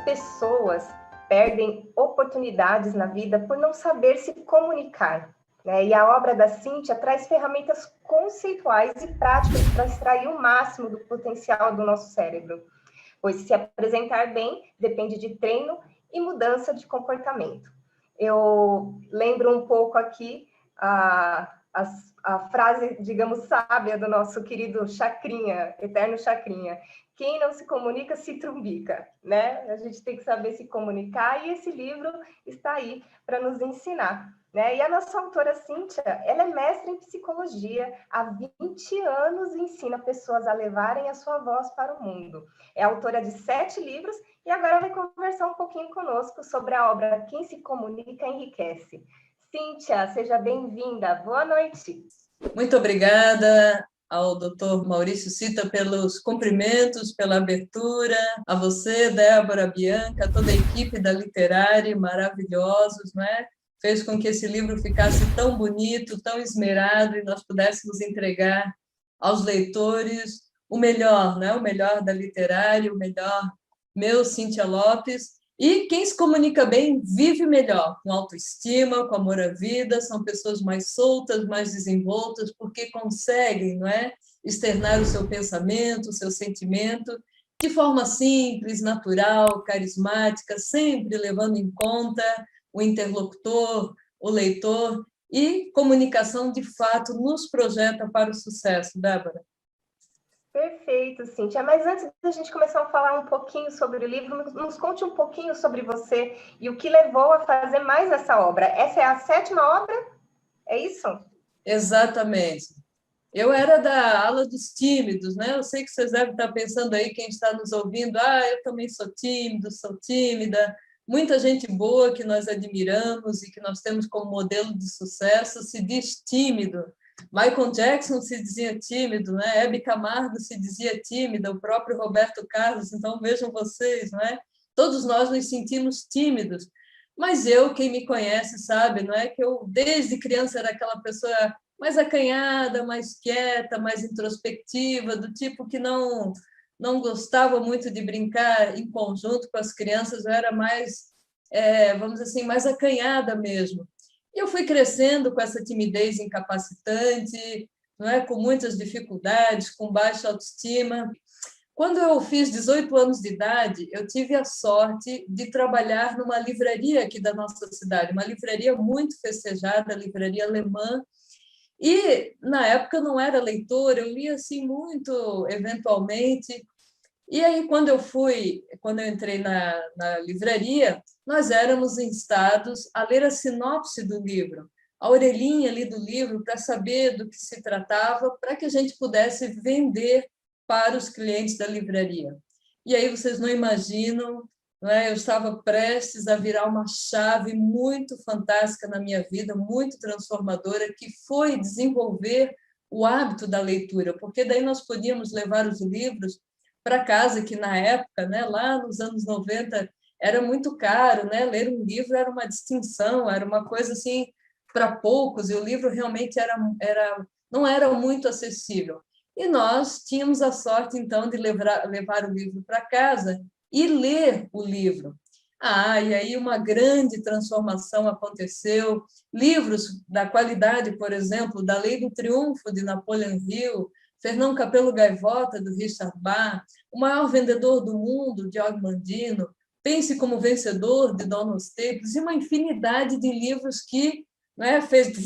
pessoas perdem oportunidades na vida por não saber se comunicar, né? E a obra da Cíntia traz ferramentas conceituais e práticas para extrair o máximo do potencial do nosso cérebro, pois se apresentar bem depende de treino e mudança de comportamento. Eu lembro um pouco aqui a frase, digamos, sábia do nosso querido Chacrinha, eterno Chacrinha: quem não se comunica se trumbica, né? A gente tem que saber se comunicar e esse livro está aí para nos ensinar, né? E a nossa autora Cíntia, ela é mestre em psicologia, há 20 anos ensina pessoas a levarem a sua voz para o mundo. É autora de 7 livros e agora vai conversar um pouquinho conosco sobre a obra Quem se Comunica Enriquece. Cíntia, seja bem-vinda. Boa noite. Muito obrigada ao Dr. Maurício Sita pelos cumprimentos, pela abertura, a você, Débora, Bianca, toda a equipe da Literária, maravilhosos, não é? Fez com que esse livro ficasse tão bonito, tão esmerado, e nós pudéssemos entregar aos leitores o melhor, né? O melhor da Literária, o melhor meu, Cíntia Lopes. E quem se comunica bem vive melhor, com autoestima, com amor à vida, são pessoas mais soltas, mais desenvoltas, porque conseguem, não é, externar o seu pensamento, o seu sentimento, de forma simples, natural, carismática, sempre levando em conta o interlocutor, o leitor, e comunicação, de fato, nos projeta para o sucesso, Débora. Perfeito, Cíntia. Mas antes da gente começar a falar um pouquinho sobre o livro, nos conte um pouquinho sobre você e o que levou a fazer mais essa obra. Essa é a 7ª obra? É isso? Exatamente. Eu era da ala dos tímidos, né? Eu sei que vocês devem estar pensando aí, quem está nos ouvindo, eu também sou tímido, sou tímida. Muita gente boa que nós admiramos e que nós temos como modelo de sucesso se diz tímido. Michael Jackson se dizia tímido, né? Hebe Camargo se dizia tímida, o próprio Roberto Carlos. Então, vejam vocês, não é? Todos nós nos sentimos tímidos. Mas eu, quem me conhece, sabe, não é que eu, desde criança, era aquela pessoa mais acanhada, mais quieta, mais introspectiva, do tipo que não gostava muito de brincar em conjunto com as crianças, eu era mais, vamos dizer assim, mais acanhada mesmo. E eu fui crescendo com essa timidez incapacitante, não é? Com muitas dificuldades, com baixa autoestima. Quando eu fiz 18 anos de idade, eu tive a sorte de trabalhar numa livraria aqui da nossa cidade, uma livraria muito festejada, a livraria alemã. E, na época, eu não era leitora, eu lia assim, muito eventualmente. E aí, quando eu entrei na livraria, nós éramos instados a ler a sinopse do livro, a orelhinha ali do livro, para saber do que se tratava, para que a gente pudesse vender para os clientes da livraria. E aí vocês não imaginam, não é? Eu estava prestes a virar uma chave muito fantástica na minha vida, muito transformadora, que foi desenvolver o hábito da leitura, porque daí nós podíamos levar os livros para casa, que na época, né, lá nos anos 90, era muito caro, né? Ler um livro era uma distinção, era uma coisa assim para poucos, e o livro realmente não era muito acessível. E nós tínhamos a sorte, então, de levar o livro para casa e ler o livro. E aí uma grande transformação aconteceu. Livros da qualidade, por exemplo, da Lei do Triunfo, de Napoleon Hill, Fernão Capelo Gaivota, do Richard Bach, O Maior Vendedor do Mundo, de Og Mandino, Pense como Vencedor, de Donald Staples, e uma infinidade de livros que, né, fez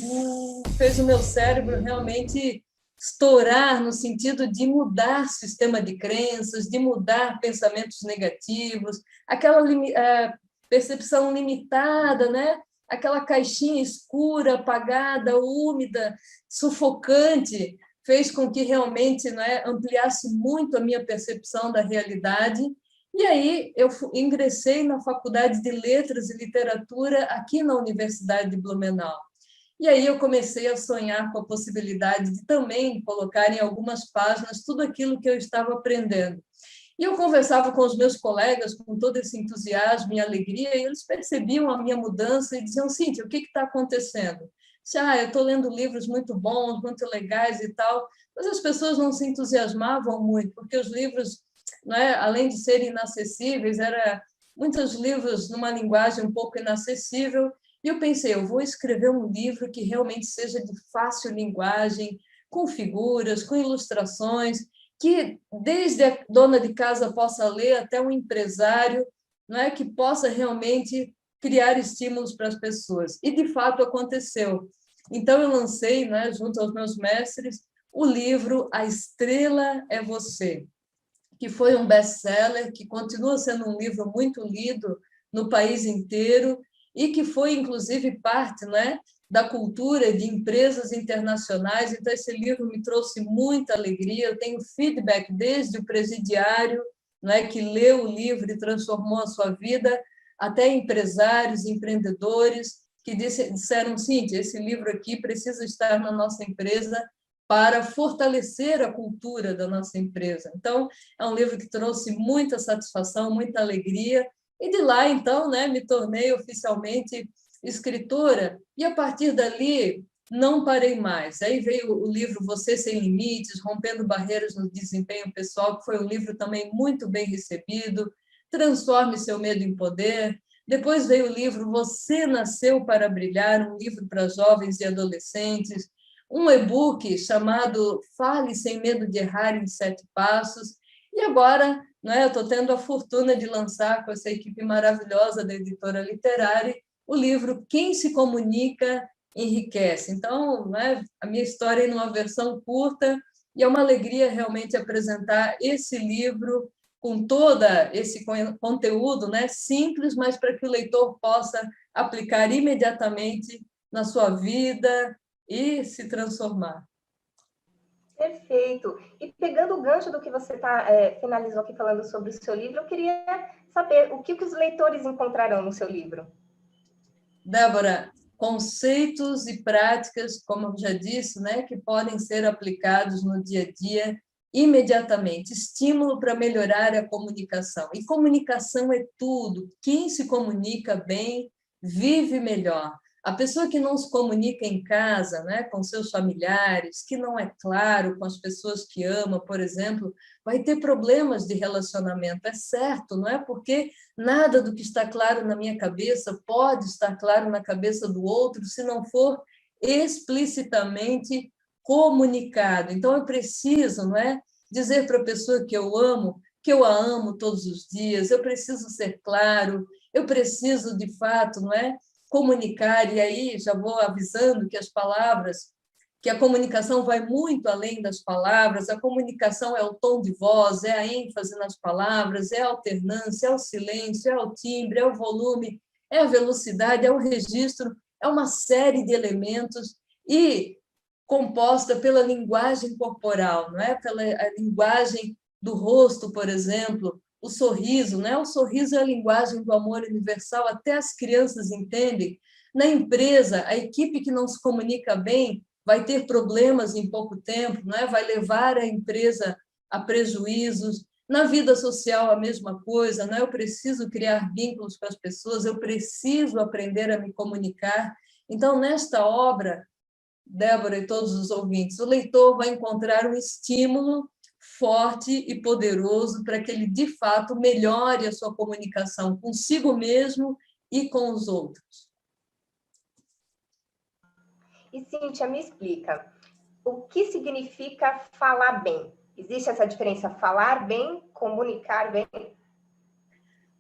o meu cérebro realmente estourar no sentido de mudar sistema de crenças, de mudar pensamentos negativos, aquela percepção limitada, né? Aquela caixinha escura, apagada, úmida, sufocante, fez com que realmente, né, ampliasse muito a minha percepção da realidade. E aí eu ingressei na Faculdade de Letras e Literatura aqui na Universidade de Blumenau. E aí eu comecei a sonhar com a possibilidade de também colocar em algumas páginas tudo aquilo que eu estava aprendendo. E eu conversava com os meus colegas com todo esse entusiasmo e alegria, e eles percebiam a minha mudança e diziam: Cíntia, o que está acontecendo? Eu estou lendo livros muito bons, muito legais e tal, mas as pessoas não se entusiasmavam muito, porque os livros, não é, além de serem inacessíveis, era muitos livros numa linguagem um pouco inacessível, e eu pensei, eu vou escrever um livro que realmente seja de fácil linguagem, com figuras, com ilustrações, que desde a dona de casa possa ler até um empresário, não é, que possa realmente criar estímulos para as pessoas. E, de fato, aconteceu. Então, eu lancei, né, junto aos meus mestres, o livro A Estrela é Você, que foi um best-seller, que continua sendo um livro muito lido no país inteiro e que foi, inclusive, parte, né, da cultura de empresas internacionais. Então, esse livro me trouxe muita alegria. Eu tenho feedback desde o presidiário, né, que leu o livro e transformou a sua vida, até empresários, empreendedores, que disseram, Cíntia, esse livro aqui precisa estar na nossa empresa para fortalecer a cultura da nossa empresa. Então, é um livro que trouxe muita satisfação, muita alegria, e de lá, então, né, me tornei oficialmente escritora, e a partir dali não parei mais. Aí veio o livro Você Sem Limites, Rompendo Barreiras no Desempenho Pessoal, que foi um livro também muito bem recebido, Transforme Seu Medo em Poder. Depois veio o livro Você Nasceu para Brilhar, um livro para jovens e adolescentes, um e-book chamado Fale Sem Medo de Errar em 7 Passos, e agora, né, eu estou tendo a fortuna de lançar com essa equipe maravilhosa da editora literária o livro Quem se Comunica Enriquece. Então, né, a minha história é numa versão curta, e é uma alegria realmente apresentar esse livro com todo esse conteúdo, né, simples, mas para que o leitor possa aplicar imediatamente na sua vida e se transformar. Perfeito. E pegando o gancho do que você finalizou aqui falando sobre o seu livro, eu queria saber o que os leitores encontrarão no seu livro. Débora, conceitos e práticas, como eu já disse, né, que podem ser aplicados no dia a dia imediatamente. Estímulo para melhorar a comunicação. E comunicação é tudo. Quem se comunica bem vive melhor. A pessoa que não se comunica em casa, né, com seus familiares, que não é claro com as pessoas que ama, por exemplo, vai ter problemas de relacionamento. É certo, não é? Porque nada do que está claro na minha cabeça pode estar claro na cabeça do outro se não for explicitamente comunicado. Então, eu preciso, não é, dizer para a pessoa que eu a amo todos os dias, eu preciso ser claro, eu preciso, de fato, não é, comunicar, e aí já vou avisando que as palavras, que a comunicação vai muito além das palavras, a comunicação é o tom de voz, é a ênfase nas palavras, é a alternância, é o silêncio, é o timbre, é o volume, é a velocidade, é o registro, é uma série de elementos, e composta pela linguagem corporal, não é? Pela a linguagem do rosto, por exemplo, o sorriso, né? O sorriso é a linguagem do amor universal, até as crianças entendem. Na empresa, a equipe que não se comunica bem vai ter problemas em pouco tempo, não é? Vai levar a empresa a prejuízos. Na vida social, a mesma coisa, não é? Eu preciso criar vínculos com as pessoas, eu preciso aprender a me comunicar. Então, nesta obra, Débora e todos os ouvintes, o leitor vai encontrar um estímulo forte e poderoso para que ele, de fato, melhore a sua comunicação consigo mesmo e com os outros. E, Cíntia, me explica, o que significa falar bem? Existe essa diferença, falar bem, comunicar bem?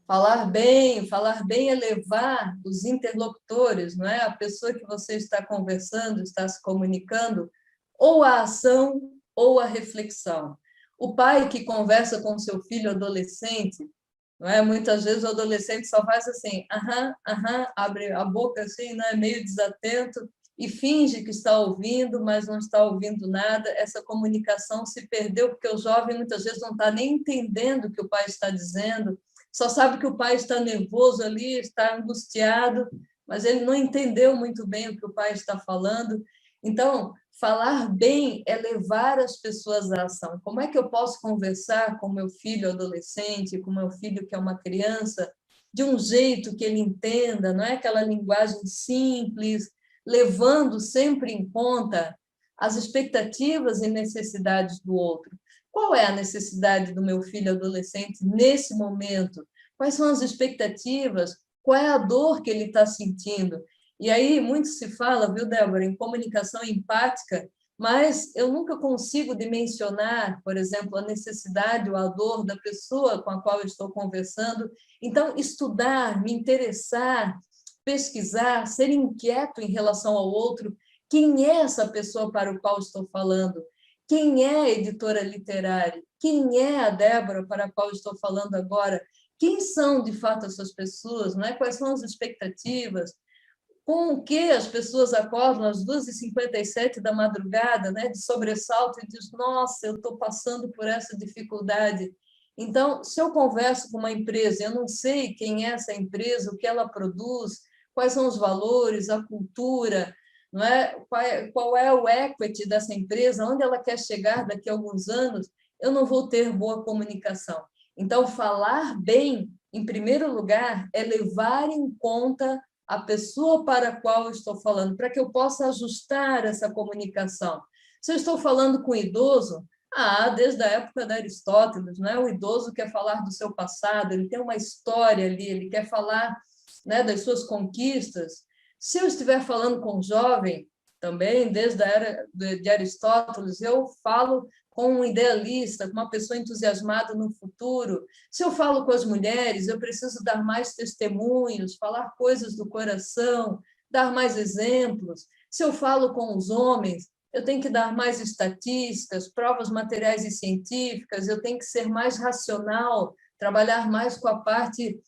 Falar bem é levar os interlocutores, não é? A pessoa que você está conversando, está se comunicando, ou à ação ou à reflexão. O pai que conversa com seu filho adolescente, não é? Muitas vezes o adolescente só faz assim, aham, aham, abre a boca assim, não é? Meio desatento, e finge que está ouvindo, mas não está ouvindo nada. Essa comunicação se perdeu, porque o jovem muitas vezes não está nem entendendo o que o pai está dizendo, só sabe que o pai está nervoso ali, está angustiado, mas ele não entendeu muito bem o que o pai está falando. Então, falar bem é levar as pessoas à ação. Como é que eu posso conversar com meu filho adolescente, com meu filho que é uma criança, de um jeito que ele entenda, não é aquela linguagem simples, levando sempre em conta as expectativas e necessidades do outro. Qual é a necessidade do meu filho adolescente nesse momento? quais são as expectativas, qual é a dor que ele está sentindo. E aí muito se fala, viu, Débora, em comunicação empática, mas eu nunca consigo dimensionar, por exemplo, a necessidade ou a dor da pessoa com a qual eu estou conversando. Então, estudar, me interessar, pesquisar, ser inquieto em relação ao outro. Quem é essa pessoa para o qual estou falando? Quem é a editora literária? Quem é a Débora para a qual estou falando agora? Quem são, de fato, essas pessoas? Não é? Quais são as expectativas? Com o que as pessoas acordam às 2h57 da madrugada, né, de sobressalto, e diz, nossa, eu estou passando por essa dificuldade. Então, se eu converso com uma empresa, eu não sei quem é essa empresa, o que ela produz, quais são os valores, a cultura, não é? Qual é o equity dessa empresa, onde ela quer chegar daqui a alguns anos, eu não vou ter boa comunicação. Então, falar bem, em primeiro lugar, é levar em conta a pessoa para a qual eu estou falando, para que eu possa ajustar essa comunicação. Se eu estou falando com um idoso, desde a época de Aristóteles, né? O idoso quer falar do seu passado, ele tem uma história ali, ele quer falar, né, das suas conquistas. Se eu estiver falando com um jovem, também, desde a era de Aristóteles, eu falo com um idealista, com uma pessoa entusiasmada no futuro. Se eu falo com as mulheres, eu preciso dar mais testemunhos, falar coisas do coração, dar mais exemplos. Se eu falo com os homens, eu tenho que dar mais estatísticas, provas materiais e científicas, eu tenho que ser mais racional, trabalhar mais com a parte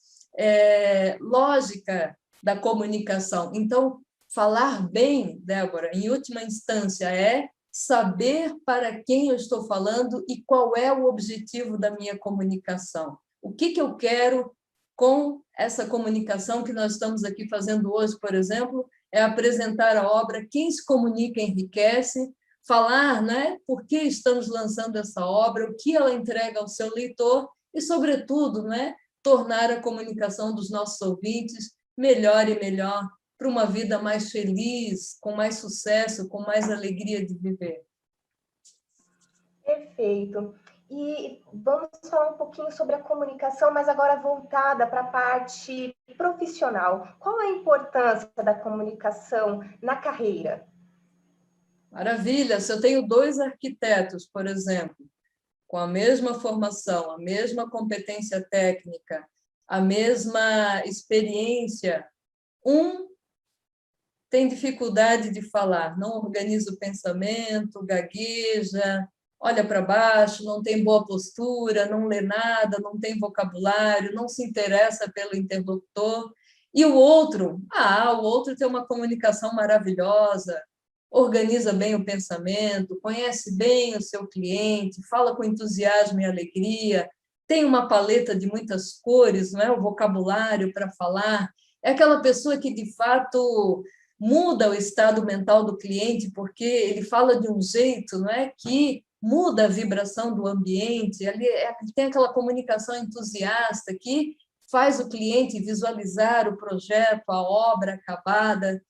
lógica da comunicação. Então, falar bem, Débora, em última instância, é saber para quem eu estou falando e qual é o objetivo da minha comunicação. O que eu quero com essa comunicação que nós estamos aqui fazendo hoje, por exemplo, é apresentar a obra Quem se Comunica Enriquece, falar, né, por que estamos lançando essa obra, o que ela entrega ao seu leitor e, sobretudo, né, tornar a comunicação dos nossos ouvintes melhor e melhor, para uma vida mais feliz, com mais sucesso, com mais alegria de viver. Perfeito. E vamos falar um pouquinho sobre a comunicação, mas agora voltada para a parte profissional. Qual a importância da comunicação na carreira? Maravilha! Se eu tenho 2 arquitetos, por exemplo, com a mesma formação, a mesma competência técnica, a mesma experiência, um tem dificuldade de falar, não organiza o pensamento, gagueja, olha para baixo, não tem boa postura, não lê nada, não tem vocabulário, não se interessa pelo interlocutor. E o outro tem uma comunicação maravilhosa, organiza bem o pensamento, conhece bem o seu cliente, fala com entusiasmo e alegria, tem uma paleta de muitas cores, não é? O vocabulário para falar. É aquela pessoa que, de fato, muda o estado mental do cliente, porque ele fala de um jeito, não é, que muda a vibração do ambiente, ele tem aquela comunicação entusiasta que faz o cliente visualizar o projeto, a obra acabada.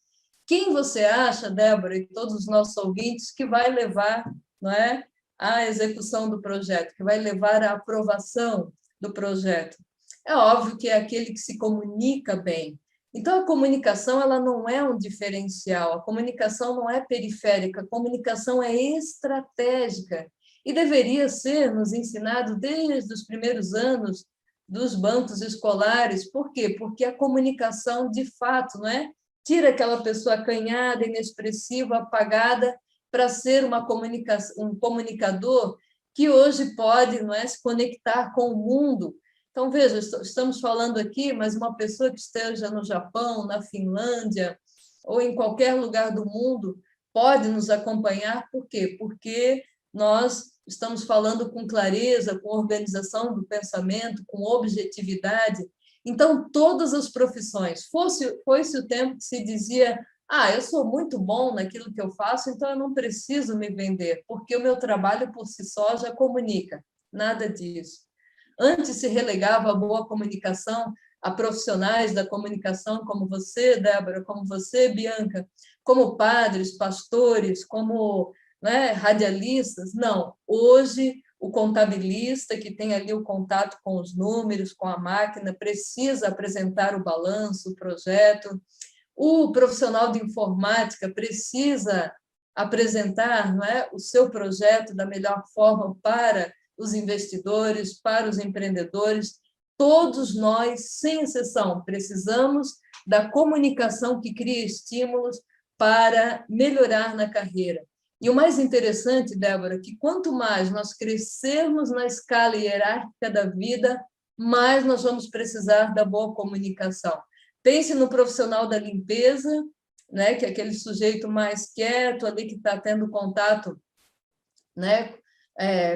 Quem você acha, Débora, e todos os nossos ouvintes, que vai levar, não é, à execução do projeto, que vai levar à aprovação do projeto? É óbvio que é aquele que se comunica bem. Então, a comunicação ela não é um diferencial, a comunicação não é periférica, a comunicação é estratégica e deveria ser nos ensinado desde os primeiros anos dos bancos escolares. Por quê? Porque a comunicação, de fato, não é? Tira aquela pessoa acanhada, inexpressiva, apagada, para ser um comunicador que hoje pode, não é, se conectar com o mundo. Então, veja, estamos falando aqui, mas uma pessoa que esteja no Japão, na Finlândia, ou em qualquer lugar do mundo, pode nos acompanhar. Por quê? Porque nós estamos falando com clareza, com organização do pensamento, com objetividade. Então, todas as profissões, foi-se o tempo que se dizia, eu sou muito bom naquilo que eu faço, então eu não preciso me vender, porque o meu trabalho por si só já comunica. Nada disso. Antes se relegava a boa comunicação a profissionais da comunicação como você, Débora, como você, Bianca, como padres, pastores, como, né, radialistas. Não, hoje o contabilista, que tem ali o contato com os números, com a máquina, precisa apresentar o balanço, o projeto. O profissional de informática precisa apresentar, não é, o seu projeto da melhor forma para os investidores, para os empreendedores. Todos nós, sem exceção, precisamos da comunicação que cria estímulos para melhorar na carreira. E o mais interessante, Débora, que quanto mais nós crescermos na escala hierárquica da vida, mais nós vamos precisar da boa comunicação. Pense no profissional da limpeza, né, que é aquele sujeito mais quieto ali, que está tendo contato, né,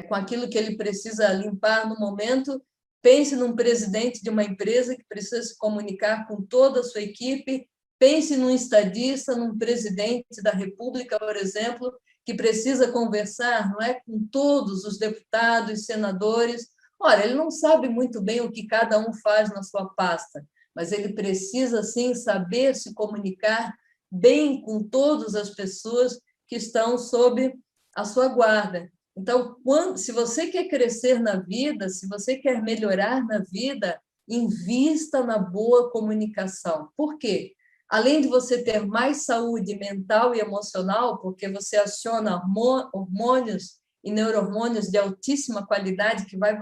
com aquilo que ele precisa limpar no momento. Pense num presidente de uma empresa que precisa se comunicar com toda a sua equipe. Pense num estadista, num presidente da República, por exemplo, que precisa conversar, não é, com todos os deputados, senadores. Ora, ele não sabe muito bem o que cada um faz na sua pasta, mas ele precisa, sim, saber se comunicar bem com todas as pessoas que estão sob a sua guarda. Então, se você quer crescer na vida, se você quer melhorar na vida, invista na boa comunicação. Por quê? Além de você ter mais saúde mental e emocional, porque você aciona hormônios e neurohormônios de altíssima qualidade que vai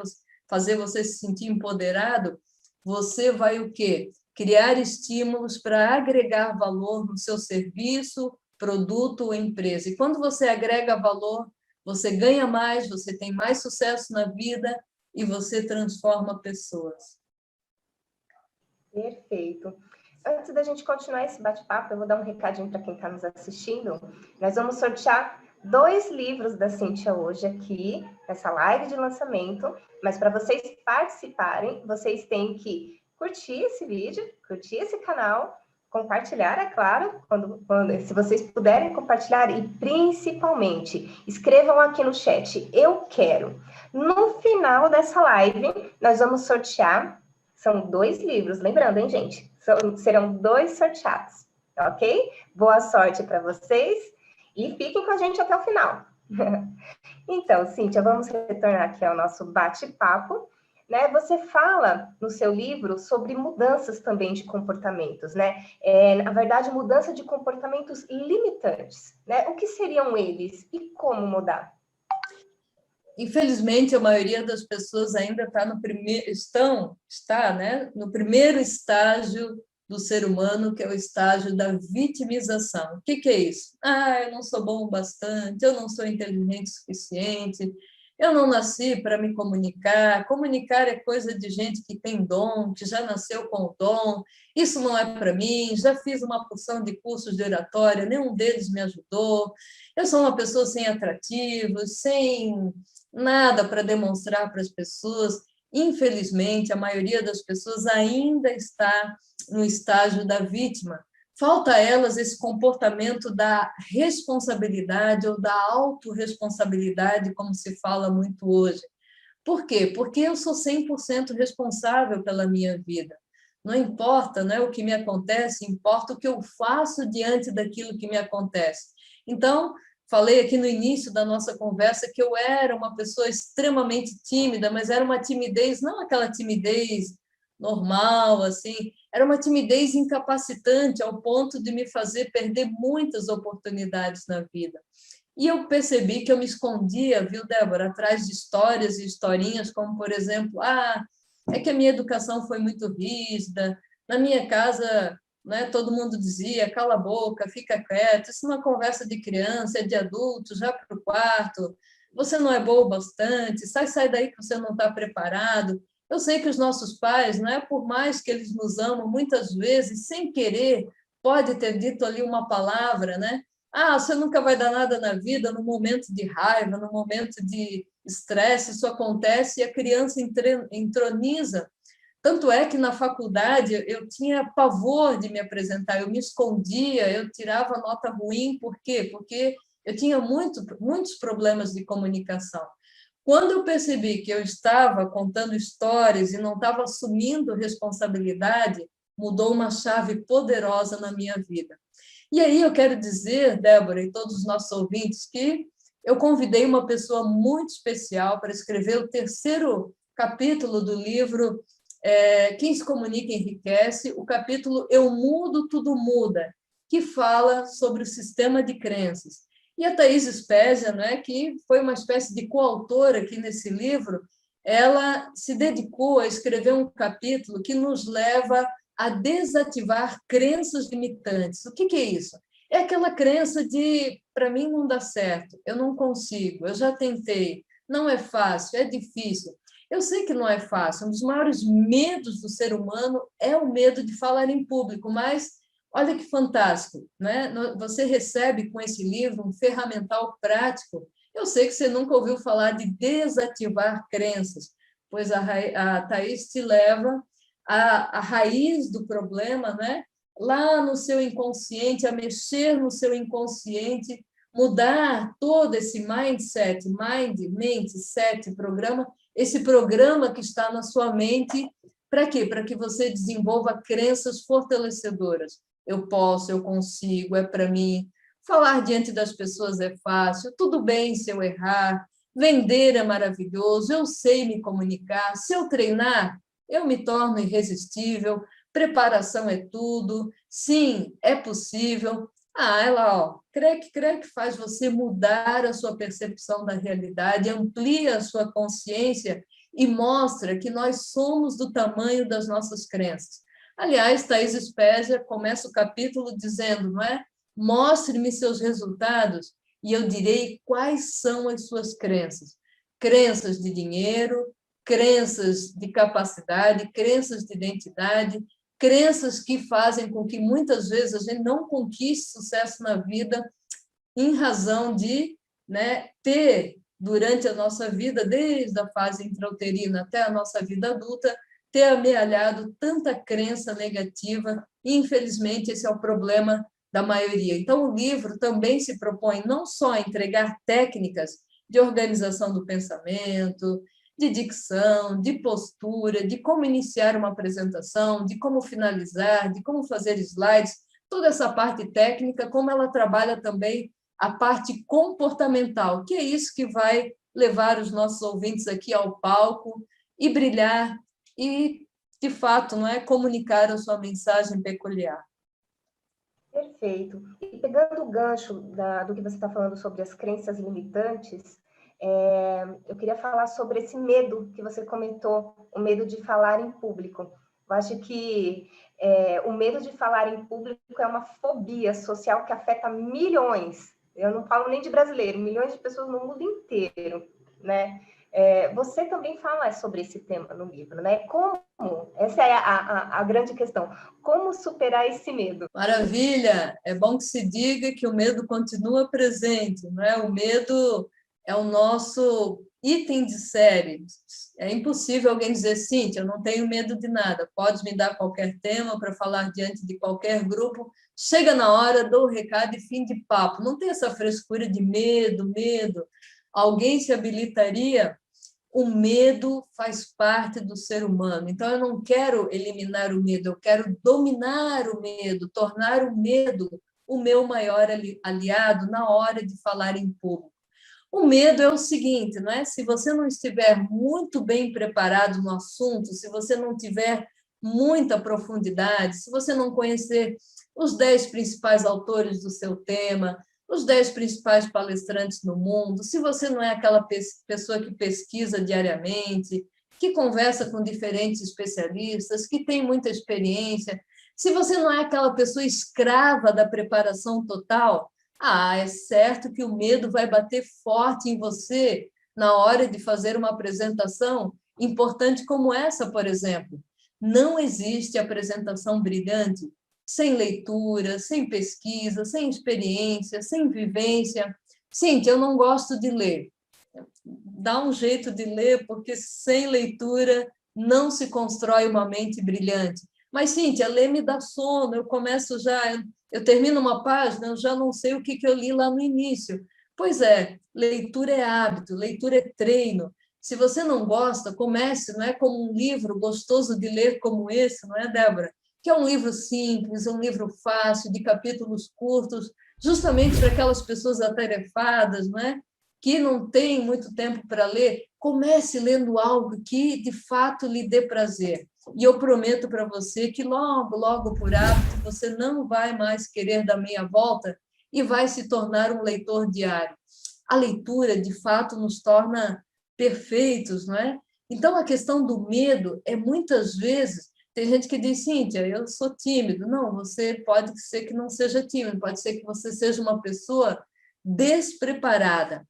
fazer você se sentir empoderado, você vai o quê? Criar estímulos para agregar valor no seu serviço, produto ou empresa. E quando você agrega valor, você ganha mais, você tem mais sucesso na vida e você transforma pessoas. Perfeito. Antes da gente continuar esse bate-papo, eu vou dar um recadinho para quem está nos assistindo. Nós vamos sortear 2 livros da Cíntia hoje aqui, nessa live de lançamento, mas para vocês participarem, vocês têm que curtir esse vídeo, curtir esse canal, compartilhar, é claro, se vocês puderem compartilhar, e principalmente, escrevam aqui no chat, eu quero. No final dessa live, nós vamos sortear, são 2 livros, lembrando, hein, gente? Serão 2 sorteados, ok? Boa sorte para vocês e fiquem com a gente até o final. Então, Cíntia, vamos retornar aqui ao nosso bate-papo. Né? Você fala no seu livro sobre mudanças também de comportamentos, né? Na verdade, mudança de comportamentos limitantes, né? O que seriam eles e como mudar? Infelizmente, a maioria das pessoas ainda está no primeiro estágio do ser humano, que é o estágio da vitimização. O que é isso? Eu não sou bom o bastante, eu não sou inteligente o suficiente, eu não nasci para me comunicar. Comunicar é coisa de gente que tem dom, que já nasceu com o dom. Isso não é para mim. Já fiz uma porção de cursos de oratória, nenhum deles me ajudou. Eu sou uma pessoa sem atrativos, sem nada para demonstrar para as pessoas. Infelizmente, a maioria das pessoas ainda está no estágio da vítima. Falta a elas esse comportamento da responsabilidade ou da autorresponsabilidade, como se fala muito hoje. Por quê? Porque eu sou 100% responsável pela minha vida. Não importa, né, o que me acontece, importa o que eu faço diante daquilo que me acontece. Então, falei aqui no início da nossa conversa que eu era uma pessoa extremamente tímida, mas era uma timidez, não aquela timidez normal, assim, era uma timidez incapacitante ao ponto de me fazer perder muitas oportunidades na vida. E eu percebi que eu me escondia, viu, Débora, atrás de histórias e historinhas, como, por exemplo, é que a minha educação foi muito rígida, na minha casa, né, todo mundo dizia, cala a boca, fica quieto, isso não é conversa de criança, é de adulto, já para o quarto, você não é boa o bastante, sai daí que você não está preparado. Eu sei que os nossos pais, não é, por mais que eles nos amam, muitas vezes, sem querer, pode ter dito ali uma palavra, né? Você nunca vai dar nada na vida, no momento de raiva, no momento de estresse, isso acontece e a criança entroniza. Tanto é que na faculdade eu tinha pavor de me apresentar, eu me escondia, eu tirava nota ruim, por quê? Porque eu tinha muitos problemas de comunicação. Quando eu percebi que eu estava contando histórias e não estava assumindo responsabilidade, mudou uma chave poderosa na minha vida. E aí eu quero dizer, Débora, e todos os nossos ouvintes, que eu convidei uma pessoa muito especial para escrever o terceiro capítulo do livro Quem se Comunica Enriquece, o capítulo Eu Mudo, Tudo Muda, que fala sobre o sistema de crenças. E a Thaís Spezia, né, que foi uma espécie de coautora aqui nesse livro, ela se dedicou a escrever um capítulo que nos leva a desativar crenças limitantes. O que é isso? É aquela crença de, para mim não dá certo, eu não consigo, eu já tentei, não é fácil, é difícil. Eu sei que não é fácil, um dos maiores medos do ser humano é o medo de falar em público, mas olha que fantástico, né? Você recebe com esse livro um ferramental prático. Eu sei que você nunca ouviu falar de desativar crenças, pois a Thaís te leva à raiz do problema, né? Lá no seu inconsciente, a mexer no seu inconsciente, mudar todo esse mindset, mente, set, programa, esse programa que está na sua mente, para quê? Para que você desenvolva crenças fortalecedoras. Eu posso, eu consigo, é para mim. Falar diante das pessoas é fácil, tudo bem se eu errar, vender é maravilhoso, eu sei me comunicar, se eu treinar, eu me torno irresistível, preparação é tudo, sim, é possível. Ela, crê que faz você mudar a sua percepção da realidade, amplia a sua consciência e mostra que nós somos do tamanho das nossas crenças. Aliás, Thaís Spezia começa o capítulo dizendo, não é? Mostre-me seus resultados e eu direi quais são as suas crenças. Crenças de dinheiro, crenças de capacidade, crenças de identidade, crenças que fazem com que muitas vezes a gente não conquiste sucesso na vida em razão de, né, ter, durante a nossa vida, desde a fase intrauterina até a nossa vida adulta, ter amealhado tanta crença negativa, e, infelizmente, esse é o problema da maioria. Então, o livro também se propõe não só a entregar técnicas de organização do pensamento, de dicção, de postura, de como iniciar uma apresentação, de como finalizar, de como fazer slides, toda essa parte técnica, como ela trabalha também a parte comportamental, que é isso que vai levar os nossos ouvintes aqui ao palco e brilhar e, de fato, não é comunicar a sua mensagem peculiar. Perfeito. E pegando o gancho do que você está falando sobre as crenças limitantes, eu queria falar sobre esse medo que você comentou, o medo de falar em público. Eu acho que o medo de falar em público é uma fobia social que afeta milhões. Eu não falo nem de brasileiro, milhões de pessoas no mundo inteiro, né? Você também fala sobre esse tema no livro, né? Como? Essa é a grande questão. Como superar esse medo? Maravilha! É bom que se diga que o medo continua presente, não é? O medo é o nosso item de série. É impossível alguém dizer, Cíntia, eu não tenho medo de nada, pode me dar qualquer tema para falar diante de qualquer grupo, chega na hora, dou o recado e fim de papo. Não tem essa frescura de medo. Alguém se habilitaria? O medo faz parte do ser humano. Então, eu não quero eliminar o medo, eu quero dominar o medo, tornar o medo o meu maior aliado na hora de falar em público. O medo é o seguinte, não é? Se você não estiver muito bem preparado no assunto, se você não tiver muita profundidade, se você não conhecer os 10 principais autores do seu tema, os 10 principais palestrantes no mundo, se você não é aquela pessoa que pesquisa diariamente, que conversa com diferentes especialistas, que tem muita experiência, se você não é aquela pessoa escrava da preparação total, é certo que o medo vai bater forte em você na hora de fazer uma apresentação importante como essa, por exemplo. Não existe apresentação brilhante sem leitura, sem pesquisa, sem experiência, sem vivência. Cíntia, eu não gosto de ler. Dá um jeito de ler, porque sem leitura não se constrói uma mente brilhante. Mas, Cíntia, ler me dá sono, eu começo já, eu termino uma página, eu já não sei o que eu li lá no início. Pois é, leitura é hábito, leitura é treino. Se você não gosta, comece, não é como um livro gostoso de ler como esse, não é, Débora? Que é um livro simples, um livro fácil, de capítulos curtos, justamente para aquelas pessoas atarefadas, não é? que não tem muito tempo para ler, comece lendo algo que, de fato, lhe dê prazer. E eu prometo para você que logo, logo, por hábito, você não vai mais querer dar meia volta e vai se tornar um leitor diário. A leitura, de fato, nos torna perfeitos, não é? Então, a questão do medo é, muitas vezes, tem gente que diz, Cíntia, eu sou tímido. Não, você pode ser que não seja tímido, pode ser que você seja uma pessoa despreparada.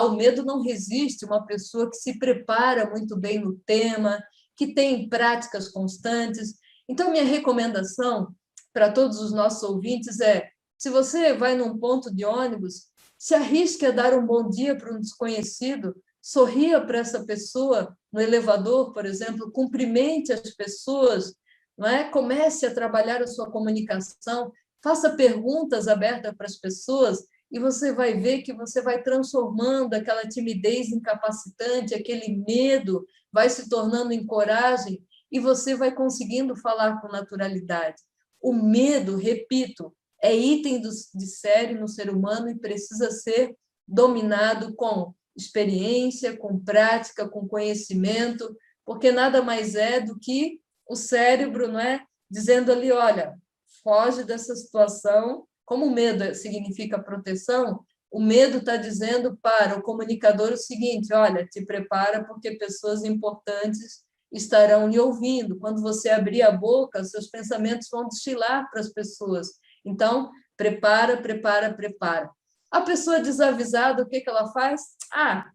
O medo não resiste uma pessoa que se prepara muito bem no tema, que tem práticas constantes. Então, minha recomendação para todos os nossos ouvintes é, se você vai num ponto de ônibus, se arrisque a dar um bom dia para um desconhecido, sorria para essa pessoa no elevador, por exemplo, cumprimente as pessoas, não é? Comece a trabalhar a sua comunicação, faça perguntas abertas para as pessoas e você vai ver que você vai transformando aquela timidez incapacitante, aquele medo, vai se tornando em coragem e você vai conseguindo falar com naturalidade. O medo, repito, é item de série no ser humano e precisa ser dominado com experiência, com prática, com conhecimento, porque nada mais é do que o cérebro, não é? Dizendo ali, olha, foge dessa situação. Como o medo significa proteção, o medo está dizendo para o comunicador o seguinte, olha, te prepara porque pessoas importantes estarão lhe ouvindo. Quando você abrir a boca, seus pensamentos vão destilar para as pessoas. Então, prepara, prepara, prepara. A pessoa desavisada, o que ela faz?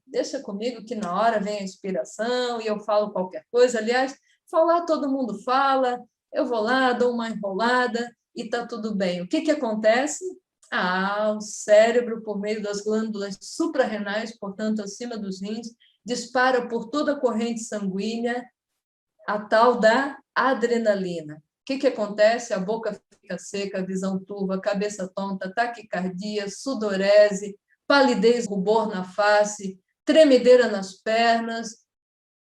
Deixa comigo que na hora vem a inspiração e eu falo qualquer coisa. Aliás, falar todo mundo fala, eu vou lá, dou uma enrolada e está tudo bem. O que acontece? O cérebro, por meio das glândulas suprarrenais, portanto, acima dos rins, dispara por toda a corrente sanguínea a tal da adrenalina. O que acontece? A boca fica seca, visão turva, cabeça tonta, taquicardia, sudorese, palidez, rubor na face, tremedeira nas pernas.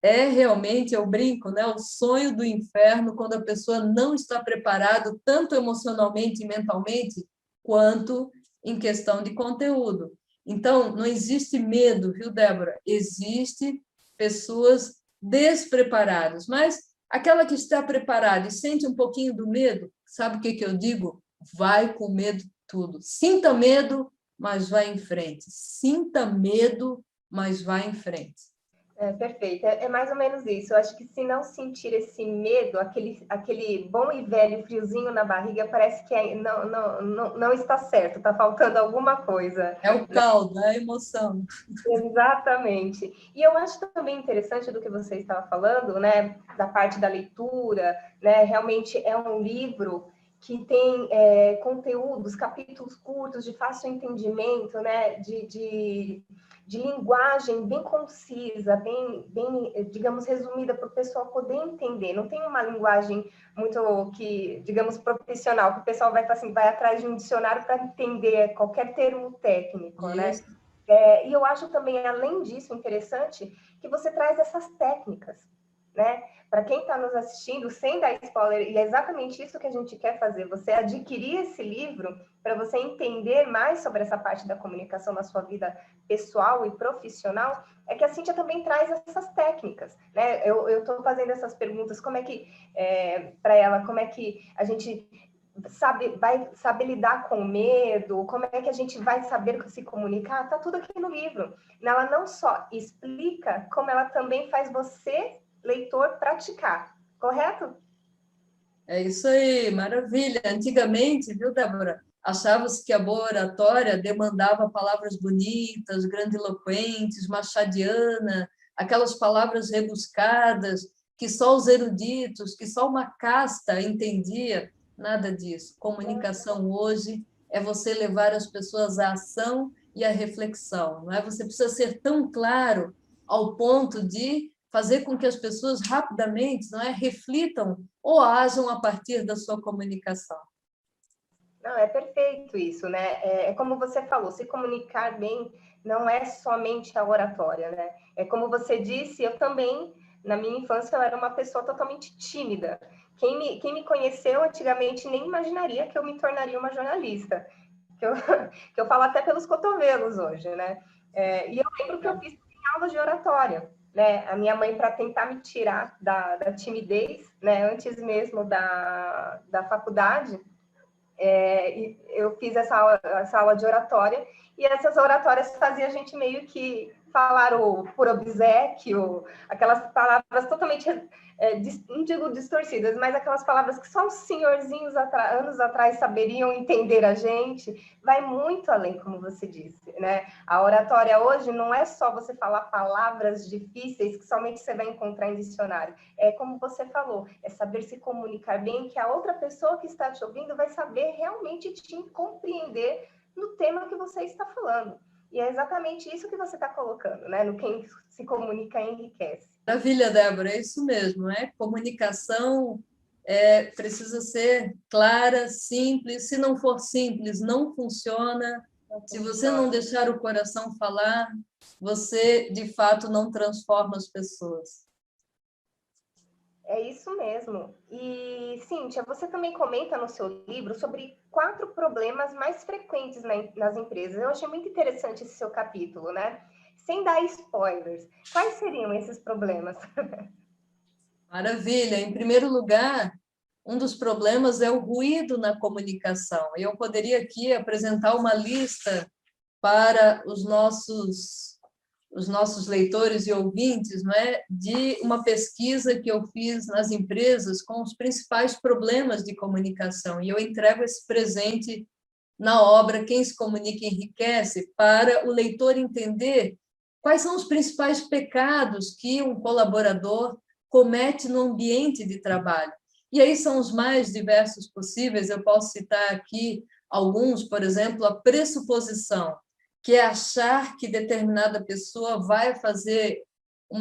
Realmente, eu brinco, né? O sonho do inferno quando a pessoa não está preparada, tanto emocionalmente e mentalmente, quanto em questão de conteúdo. Então, não existe medo, viu, Débora? Existe pessoas despreparadas, mas aquela que está preparada e sente um pouquinho do medo, sabe o que eu digo? Vai com medo tudo. Sinta medo, mas vai em frente. Sinta medo, mas vai em frente. Perfeito, é mais ou menos isso. Eu acho que se não sentir esse medo, aquele bom e velho friozinho na barriga, parece que não está certo, está faltando alguma coisa. É o caldo, é a emoção. Exatamente. E eu acho também interessante do que você estava falando, né, da parte da leitura, né, realmente é um livro que tem conteúdos, capítulos curtos, de fácil entendimento, né, de linguagem bem concisa, bem, digamos, resumida para o pessoal poder entender. Não tem uma linguagem muito, digamos, profissional, que o pessoal vai atrás de um dicionário para entender qualquer termo técnico, né? E eu acho também, além disso, interessante que você traz essas técnicas, né? Para quem está nos assistindo, sem dar spoiler, e é exatamente isso que a gente quer fazer, você adquirir esse livro para você entender mais sobre essa parte da comunicação na sua vida pessoal e profissional, é que a Cíntia também traz essas técnicas, né? Eu estou fazendo essas perguntas, como é que, para ela, como é que a gente vai saber lidar com o medo, como é que a gente vai saber se comunicar, está tudo aqui no livro. Ela não só explica, como ela também faz você, leitor, praticar, correto? É isso aí, maravilha. Antigamente, viu, Débora, achava-se que a boa oratória demandava palavras bonitas, grandiloquentes, machadiana, aquelas palavras rebuscadas que só os eruditos, que só uma casta entendia. Nada disso. Comunicação hoje é você levar as pessoas à ação e à reflexão. Não é? Você precisa ser tão claro ao ponto de fazer com que as pessoas rapidamente, não é, reflitam ou ajam a partir da sua comunicação. Não, é perfeito isso, né? É como você falou, se comunicar bem não é somente a oratória, né? É como você disse, eu também, na minha infância, eu era uma pessoa totalmente tímida. Quem me conheceu antigamente nem imaginaria que eu me tornaria uma jornalista, que eu falo até pelos cotovelos hoje, né? E eu lembro que eu fiz aulas de oratória, né? A minha mãe, para tentar me tirar da timidez, né? Antes mesmo da faculdade, eu fiz essa aula de oratória, e essas oratórias faziam a gente meio que falar por obséquio, aquelas palavras totalmente, não digo distorcidas, mas aquelas palavras que só os senhorzinhos anos atrás saberiam entender a gente, vai muito além, como você disse, né? A oratória hoje não é só você falar palavras difíceis que somente você vai encontrar em dicionário, é como você falou, é saber se comunicar bem, que a outra pessoa que está te ouvindo vai saber realmente te compreender no tema que você está falando. E é exatamente isso que você está colocando, né? No quem se comunica enriquece. Maravilha, Débora, é isso mesmo, é comunicação precisa ser clara, simples. Se não for simples, não funciona. Se você não deixar o coração falar, você de fato não transforma as pessoas. É isso mesmo. E, Cíntia, você também comenta no seu livro sobre 4 problemas mais frequentes nas empresas. Eu achei muito interessante esse seu capítulo, né? Sem dar spoilers, quais seriam esses problemas? Maravilha. Em primeiro lugar, um dos problemas é o ruído na comunicação. Eu poderia aqui apresentar uma lista para os nossos leitores e ouvintes, não é, de uma pesquisa que eu fiz nas empresas com os principais problemas de comunicação. E eu entrego esse presente na obra Quem se Comunica Enriquece, para o leitor entender quais são os principais pecados que um colaborador comete no ambiente de trabalho. E aí são os mais diversos possíveis, eu posso citar aqui alguns, por exemplo, a pressuposição, que é achar que determinada pessoa vai fazer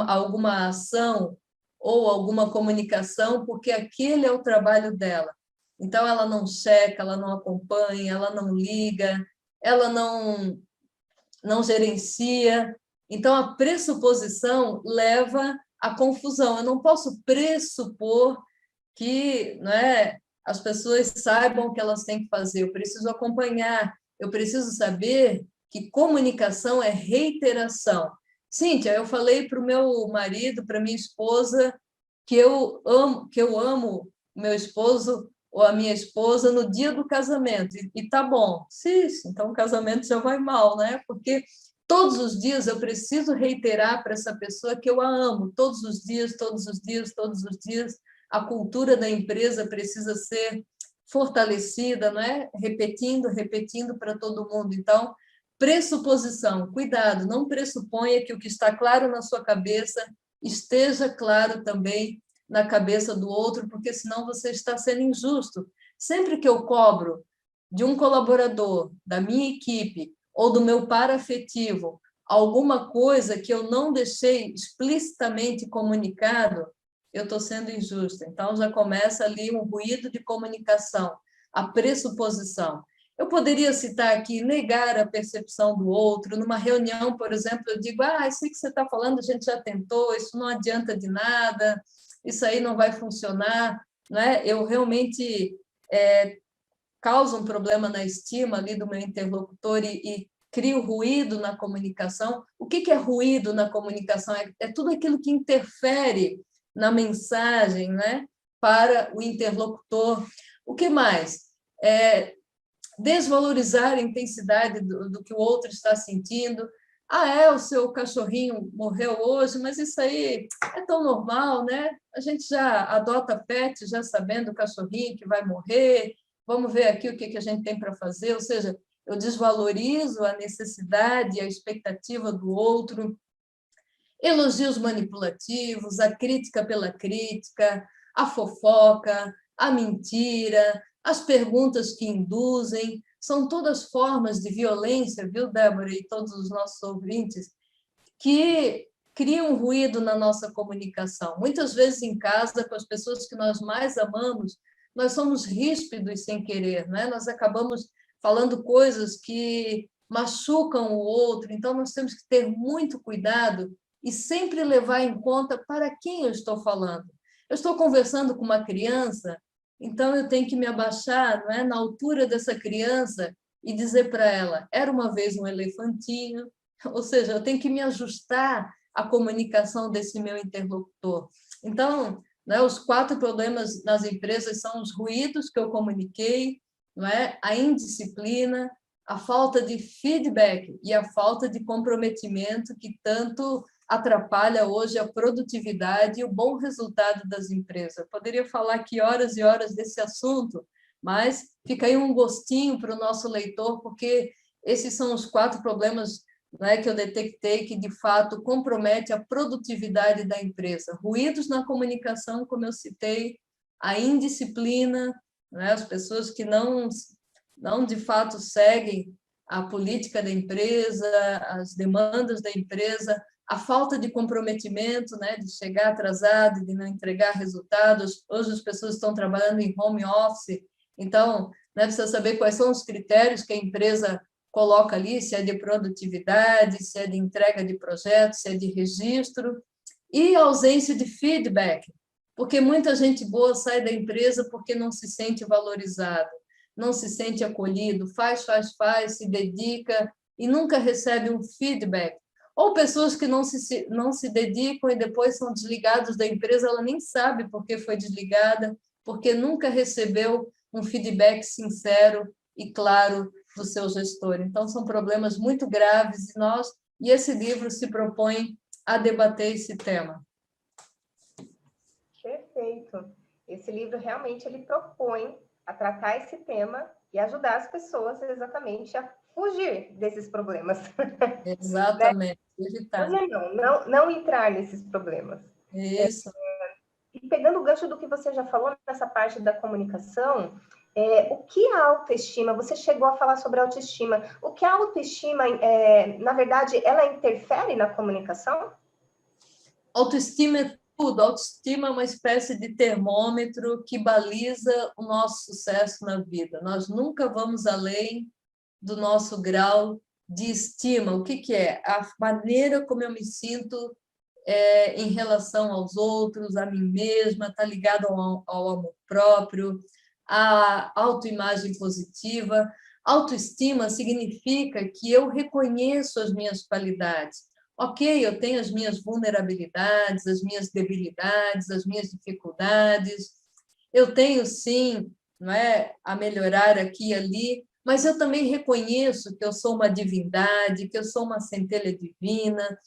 alguma ação ou alguma comunicação porque aquele é o trabalho dela. Então, ela não checa, ela não acompanha, ela não liga, ela não gerencia. Então, a pressuposição leva à confusão. Eu não posso pressupor que, não é, as pessoas saibam o que elas têm que fazer. Eu preciso acompanhar, eu preciso saber que comunicação é reiteração. Cíntia, eu falei para o meu marido, para minha esposa, que eu amo meu esposo ou a minha esposa no dia do casamento, e tá bom. Sim, então o casamento já vai mal, né? Porque todos os dias eu preciso reiterar para essa pessoa que eu a amo, todos os dias, todos os dias, todos os dias. A cultura da empresa precisa ser fortalecida, não é? Repetindo, repetindo para todo mundo. Então, pressuposição, cuidado, não pressuponha que o que está claro na sua cabeça esteja claro também na cabeça do outro, porque senão você está sendo injusto. Sempre que eu cobro de um colaborador, da minha equipe ou do meu par afetivo, alguma coisa que eu não deixei explicitamente comunicado, eu estou sendo injusta. Então, já começa ali um ruído de comunicação, a pressuposição. Eu poderia citar aqui negar a percepção do outro. Numa reunião, por exemplo, eu digo, isso que você está falando, a gente já tentou, isso não adianta de nada, isso aí não vai funcionar. Né? Eu realmente causo um problema na estima ali do meu interlocutor e crio ruído na comunicação. O que é ruído na comunicação? É tudo aquilo que interfere na mensagem, né, para o interlocutor. O que mais? Desvalorizar a intensidade do que o outro está sentindo. O seu cachorrinho morreu hoje, mas isso aí é tão normal, né? A gente já adota pet, já sabendo o cachorrinho que vai morrer, vamos ver aqui o que a gente tem para fazer. Ou seja, eu desvalorizo a necessidade, a expectativa do outro, elogios manipulativos, a crítica pela crítica, a fofoca, a mentira, as perguntas que induzem, são todas formas de violência, viu, Débora, e todos os nossos ouvintes, que criam ruído na nossa comunicação. Muitas vezes em casa, com as pessoas que nós mais amamos, nós somos ríspidos sem querer, né? Nós acabamos falando coisas que machucam o outro, então nós temos que ter muito cuidado e sempre levar em conta para quem eu estou falando. Eu estou conversando com uma criança, então eu tenho que me abaixar, não é, na altura dessa criança e dizer para ela, era uma vez um elefantinho, ou seja, eu tenho que me ajustar à comunicação desse meu interlocutor. Então, né, os 4 problemas nas empresas são os ruídos que eu comuniquei, não é? A indisciplina, a falta de feedback e a falta de comprometimento que tanto atrapalha hoje a produtividade e o bom resultado das empresas. Eu poderia falar aqui horas e horas desse assunto, mas fica aí um gostinho para o nosso leitor, porque esses são os 4 problemas, né, que eu detectei que, de fato, compromete a produtividade da empresa. Ruídos na comunicação, como eu citei, a indisciplina, né, as pessoas que não, de fato, seguem a política da empresa, as demandas da empresa, a falta de comprometimento, né, de chegar atrasado, de não entregar resultados. Hoje as pessoas estão trabalhando em home office, então, né, precisa saber quais são os critérios que a empresa coloca ali, se é de produtividade, se é de entrega de projetos, se é de registro, e a ausência de feedback, porque muita gente boa sai da empresa porque não se sente valorizado, não se sente acolhido, faz, se dedica e nunca recebe um feedback. Ou pessoas que não se dedicam e depois são desligados da empresa, ela nem sabe por que foi desligada, porque nunca recebeu um feedback sincero e claro do seu gestor. Então, são problemas muito graves e esse livro se propõe a debater esse tema. Perfeito. Esse livro realmente ele propõe a tratar esse tema e ajudar as pessoas exatamente a fugir desses problemas. Exatamente. Né? Fugir não entrar nesses problemas. Isso. E pegando o gancho do que você já falou nessa parte da comunicação, o que a autoestima, você chegou a falar sobre a autoestima, o que a autoestima, na verdade, ela interfere na comunicação? Autoestima é tudo, autoestima é uma espécie de termômetro que baliza o nosso sucesso na vida. Nós nunca vamos além do nosso grau de estima. O que é? A maneira como eu me sinto em relação aos outros, a mim mesma, está ligado ao amor próprio, à autoimagem positiva. Autoestima significa que eu reconheço as minhas qualidades. Ok, eu tenho as minhas vulnerabilidades, as minhas debilidades, as minhas dificuldades. Eu tenho, sim, não é, a melhorar aqui e ali, mas eu também reconheço que eu sou uma divindade, que eu sou uma centelha divina,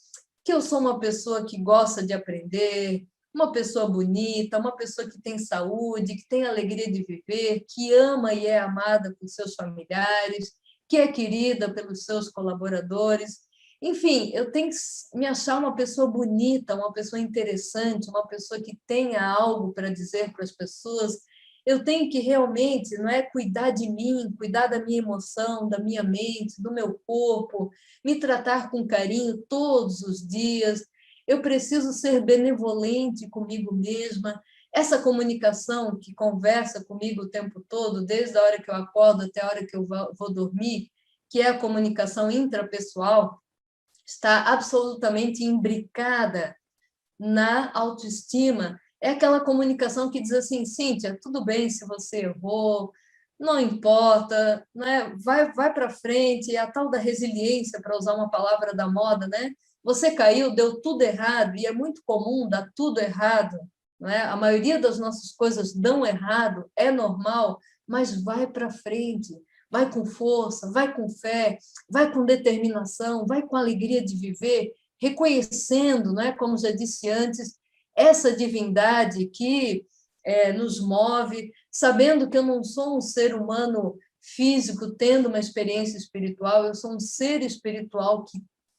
que eu sou uma pessoa que gosta de aprender, uma pessoa bonita, uma pessoa que tem saúde, que tem alegria de viver, que ama e é amada por seus familiares, que é querida pelos seus colaboradores. Enfim, eu tenho que me achar uma pessoa bonita, uma pessoa interessante, uma pessoa que tenha algo para dizer para as pessoas. Eu tenho que realmente, não é, cuidar de mim, cuidar da minha emoção, da minha mente, do meu corpo, me tratar com carinho todos os dias. Eu preciso ser benevolente comigo mesma. Essa comunicação que conversa comigo o tempo todo, desde a hora que eu acordo até a hora que eu vou dormir, que é a comunicação intrapessoal, está absolutamente imbricada na autoestima. É aquela comunicação que diz assim: Cíntia, tudo bem se você errou, não importa, né? Vai para frente, é a tal da resiliência, para usar uma palavra da moda, né? Você caiu, deu tudo errado, e é muito comum dar tudo errado, né? A maioria das nossas coisas dão errado, é normal, mas vai para frente, vai com força, vai com fé, vai com determinação, vai com alegria de viver, reconhecendo, né, como já disse antes, essa divindade que nos move, sabendo que eu não sou um ser humano físico tendo uma experiência espiritual, eu sou um ser espiritual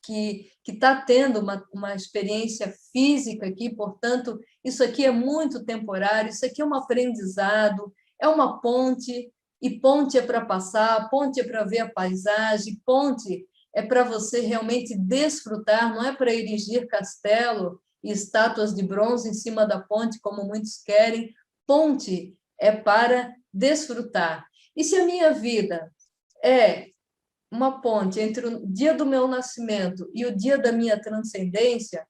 que está tendo uma experiência física aqui, portanto, isso aqui é muito temporário, isso aqui é um aprendizado, é uma ponte, e ponte é para passar, ponte é para ver a paisagem, ponte é para você realmente desfrutar, não é para erigir castelo e estátuas de bronze em cima da ponte, como muitos querem. Ponte é para desfrutar. E se a minha vida é uma ponte entre o dia do meu nascimento e o dia da minha transcendência,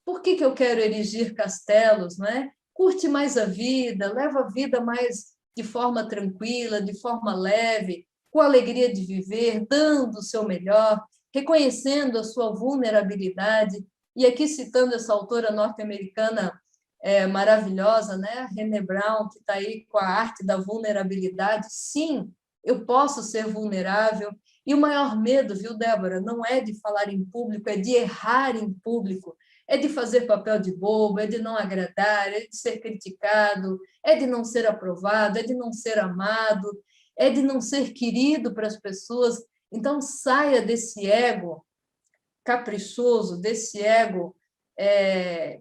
por que eu quero erigir castelos, não é? Curte mais a vida, leva a vida mais de forma tranquila, de forma leve, com alegria de viver, dando o seu melhor. reconhecendo a sua vulnerabilidade. E aqui citando essa autora norte-americana maravilhosa, né? Brené Brown, que está aí com a arte da vulnerabilidade. Sim, eu posso ser vulnerável. E o maior medo, viu, Débora, não é de falar em público, é de errar em público, é de fazer papel de bobo, é de não agradar, é de ser criticado, é de não ser aprovado, é de não ser amado, é de não ser querido para as pessoas. Então, saia desse ego caprichoso, desse ego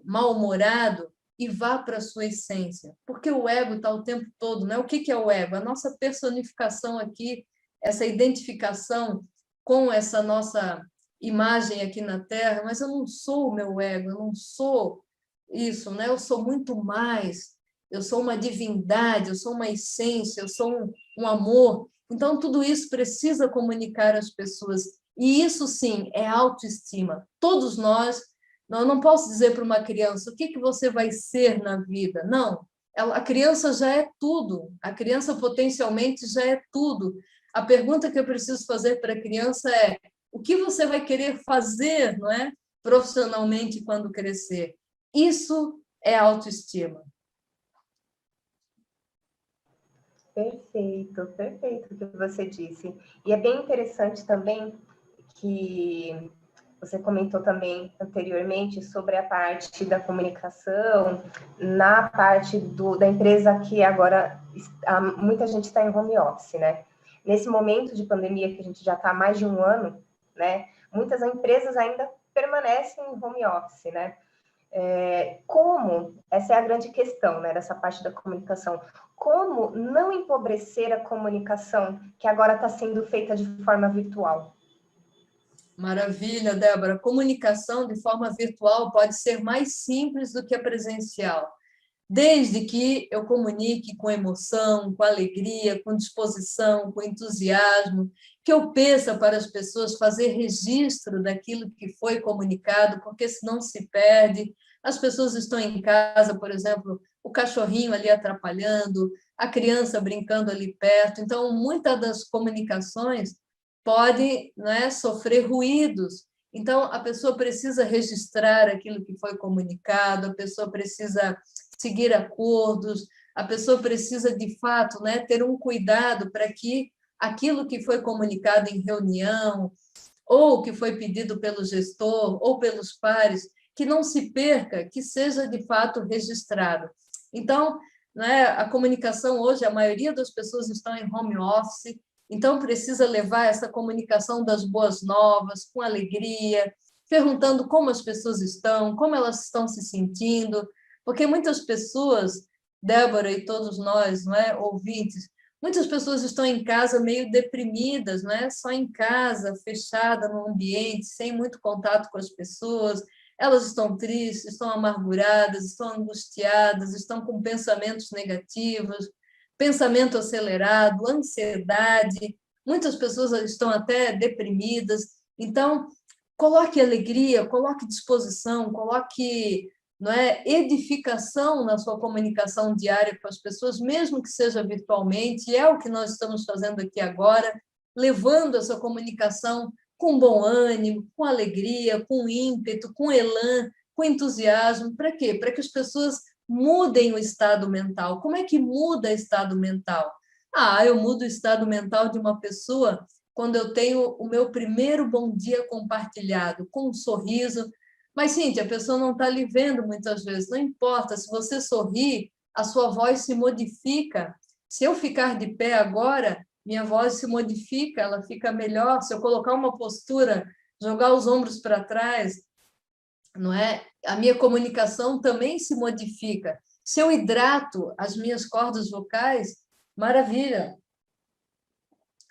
mal-humorado, e vá para a sua essência, porque o ego está o tempo todo, né? O que é o ego? A nossa personificação aqui, essa identificação com essa nossa imagem aqui na Terra, mas eu não sou o meu ego, eu não sou isso, né? Eu sou muito mais, eu sou uma divindade, eu sou uma essência, eu sou um amor. Então, tudo isso precisa comunicar às pessoas, e isso, sim, é autoestima. Todos nós. Não, eu não posso dizer para uma criança o que você vai ser na vida. Não, a criança já é tudo. A criança potencialmente já é tudo. A pergunta que eu preciso fazer para a criança é: o que você vai querer fazer, não é, profissionalmente quando crescer? Isso é autoestima. Perfeito, perfeito o que você disse. E é bem interessante também que você comentou também anteriormente sobre a parte da comunicação, na parte da empresa que agora muita gente está em home office, né? Nesse momento de pandemia que a gente já está há mais de um ano, né? Muitas empresas ainda permanecem em home office, né? Essa é a grande questão, né, dessa parte da comunicação, como não empobrecer a comunicação que agora está sendo feita de forma virtual? Maravilha, Débora. Comunicação de forma virtual pode ser mais simples do que a presencial, desde que eu comunique com emoção, com alegria, com disposição, com entusiasmo, que eu peça para as pessoas fazer registro daquilo que foi comunicado, porque senão se perde. As pessoas estão em casa, por exemplo, o cachorrinho ali atrapalhando, a criança brincando ali perto. Então, muitas das comunicações podem, né, sofrer ruídos. Então, a pessoa precisa registrar aquilo que foi comunicado, a pessoa precisa seguir acordos, a pessoa precisa, de fato, né, ter um cuidado para que aquilo que foi comunicado em reunião, ou que foi pedido pelo gestor, ou pelos pares, que não se perca, que seja, de fato, registrado. Então, né, a comunicação hoje, a maioria das pessoas estão em home office, então precisa levar essa comunicação das boas novas, com alegria, perguntando como as pessoas estão, como elas estão se sentindo, porque muitas pessoas, Débora e todos nós, não é, ouvintes, muitas pessoas estão em casa meio deprimidas, não é? Só em casa, fechada no ambiente, sem muito contato com as pessoas. Elas estão tristes, estão amarguradas, estão angustiadas, estão com pensamentos negativos, pensamento acelerado, ansiedade. Muitas pessoas estão até deprimidas. Então, coloque alegria, coloque disposição, coloque, não é, edificação na sua comunicação diária com as pessoas, mesmo que seja virtualmente, e é o que nós estamos fazendo aqui agora, levando essa comunicação com bom ânimo, com alegria, com ímpeto, com elan, com entusiasmo. Para quê? Para que as pessoas mudem o estado mental. Como é que muda o estado mental? Eu mudo o estado mental de uma pessoa quando eu tenho o meu primeiro bom dia compartilhado, com um sorriso. Mas, Cíntia, a pessoa não está lhe vendo muitas vezes, não importa, se você sorrir, a sua voz se modifica. Se eu ficar de pé agora, minha voz se modifica, ela fica melhor. Se eu colocar uma postura, jogar os ombros para trás, não é? A minha comunicação também se modifica. Se eu hidrato as minhas cordas vocais, maravilha.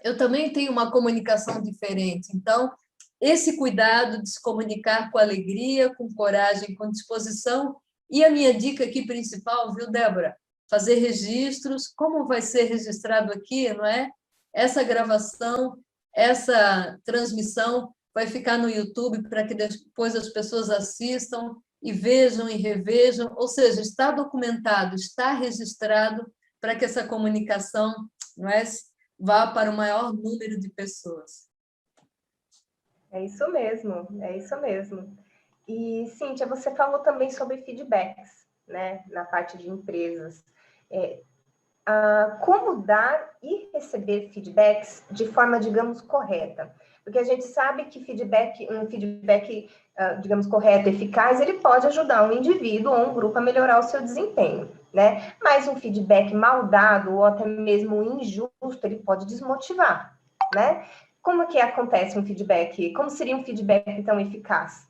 Eu também tenho uma comunicação diferente. Então, esse cuidado de se comunicar com alegria, com coragem, com disposição. E a minha dica aqui principal, viu, Débora? Fazer registros. Como vai ser registrado aqui, não é? Essa gravação, essa transmissão vai ficar no YouTube para que depois as pessoas assistam e vejam e revejam. Ou seja, está documentado, está registrado para que essa comunicação, não é, vá para o maior número de pessoas. É isso mesmo, é isso mesmo. E, Cíntia, você falou também sobre feedbacks, né, na parte de empresas. É, como dar e receber feedbacks de forma, digamos, correta. Porque a gente sabe que um feedback, digamos, correto, eficaz, ele pode ajudar um indivíduo ou um grupo a melhorar o seu desempenho, né? Mas um feedback mal dado ou até mesmo injusto, ele pode desmotivar, né? Como que acontece um feedback? Como seria um feedback, então, eficaz?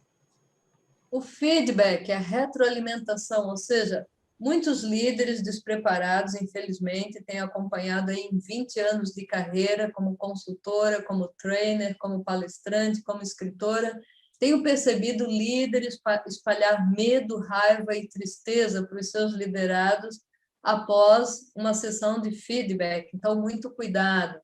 O feedback, a retroalimentação, ou seja, muitos líderes despreparados, infelizmente, têm acompanhado aí em 20 anos de carreira como consultora, como trainer, como palestrante, como escritora, tenho percebido líderes espalhar medo, raiva e tristeza para os seus liderados após uma sessão de feedback. Então, muito cuidado,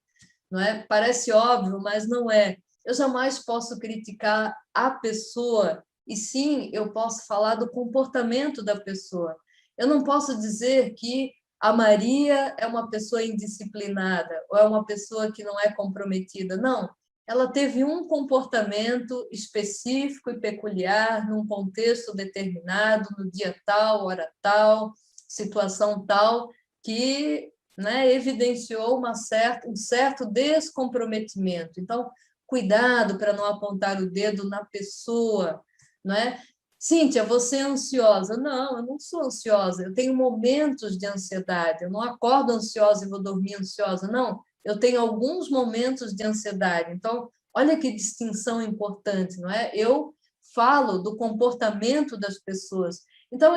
não é? Parece óbvio, mas não é. Eu jamais posso criticar a pessoa, e sim, eu posso falar do comportamento da pessoa. Eu não posso dizer que a Maria é uma pessoa indisciplinada ou é uma pessoa que não é comprometida. Não, ela teve um comportamento específico e peculiar, num contexto determinado, no dia tal, hora tal, situação tal, que, né, evidenciou um certo descomprometimento. Então, cuidado para não apontar o dedo na pessoa, não é? Cíntia, você é ansiosa? Não, eu não sou ansiosa, eu tenho momentos de ansiedade, eu não acordo ansiosa e vou dormir ansiosa, não, eu tenho alguns momentos de ansiedade. Então, olha que distinção importante, não é? Eu falo do comportamento das pessoas. Então,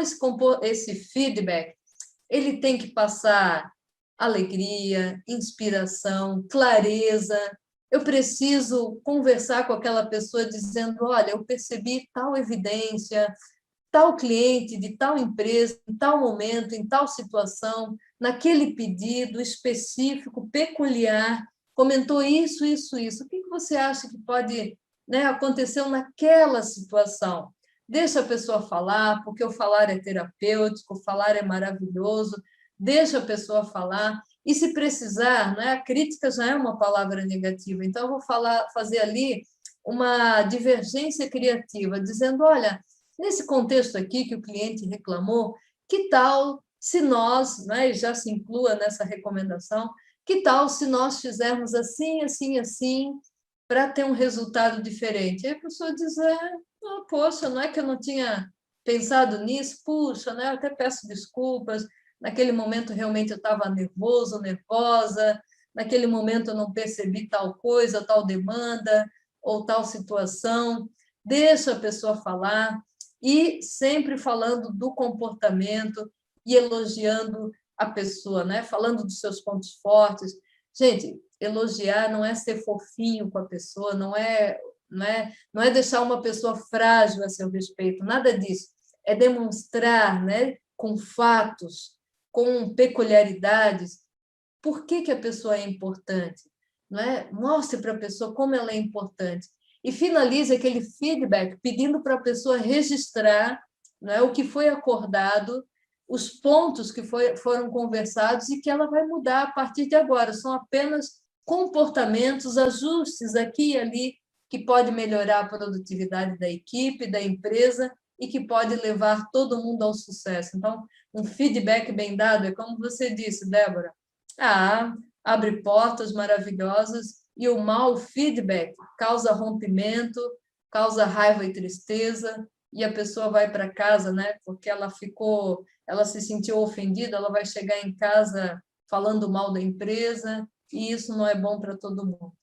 esse feedback, ele tem que passar alegria, inspiração, clareza. Eu preciso conversar com aquela pessoa dizendo, olha, eu percebi tal evidência, tal cliente de tal empresa, em tal momento, em tal situação, naquele pedido específico, peculiar, comentou isso, isso, isso. O que você acha que pode, né, acontecer naquela situação? Deixa a pessoa falar, porque o falar é terapêutico, o falar é maravilhoso, deixa a pessoa falar. E se precisar, né, a crítica já é uma palavra negativa, então eu vou fazer ali uma divergência criativa, dizendo, olha, nesse contexto aqui que o cliente reclamou, que tal se nós, né, já se inclua nessa recomendação, que tal se nós fizermos assim, assim, assim, para ter um resultado diferente? Aí a pessoa diz, oh, poxa, não é que eu não tinha pensado nisso? Puxa, né, eu até peço desculpas, naquele momento realmente eu estava nervoso, nervosa, naquele momento eu não percebi tal coisa, tal demanda, ou tal situação. Deixa a pessoa falar, e sempre falando do comportamento e elogiando a pessoa, né? Falando dos seus pontos fortes. Gente, elogiar não é ser fofinho com a pessoa, não é deixar uma pessoa frágil a seu respeito, nada disso. É demonstrar, né, com fatos, com peculiaridades, por que a pessoa é importante, não é? Mostre para a pessoa como ela é importante. E finalize aquele feedback pedindo para a pessoa registrar, não é, o que foi acordado, os pontos que foram conversados e que ela vai mudar a partir de agora. São apenas comportamentos, ajustes aqui e ali que pode melhorar a produtividade da equipe, da empresa e que pode levar todo mundo ao sucesso. Então, um feedback bem dado é como você disse, Débora, abre portas maravilhosas e o mau feedback causa rompimento, causa raiva e tristeza, e a pessoa vai para casa, né? Porque ela se sentiu ofendida, ela vai chegar em casa falando mal da empresa, e isso não é bom para todo mundo.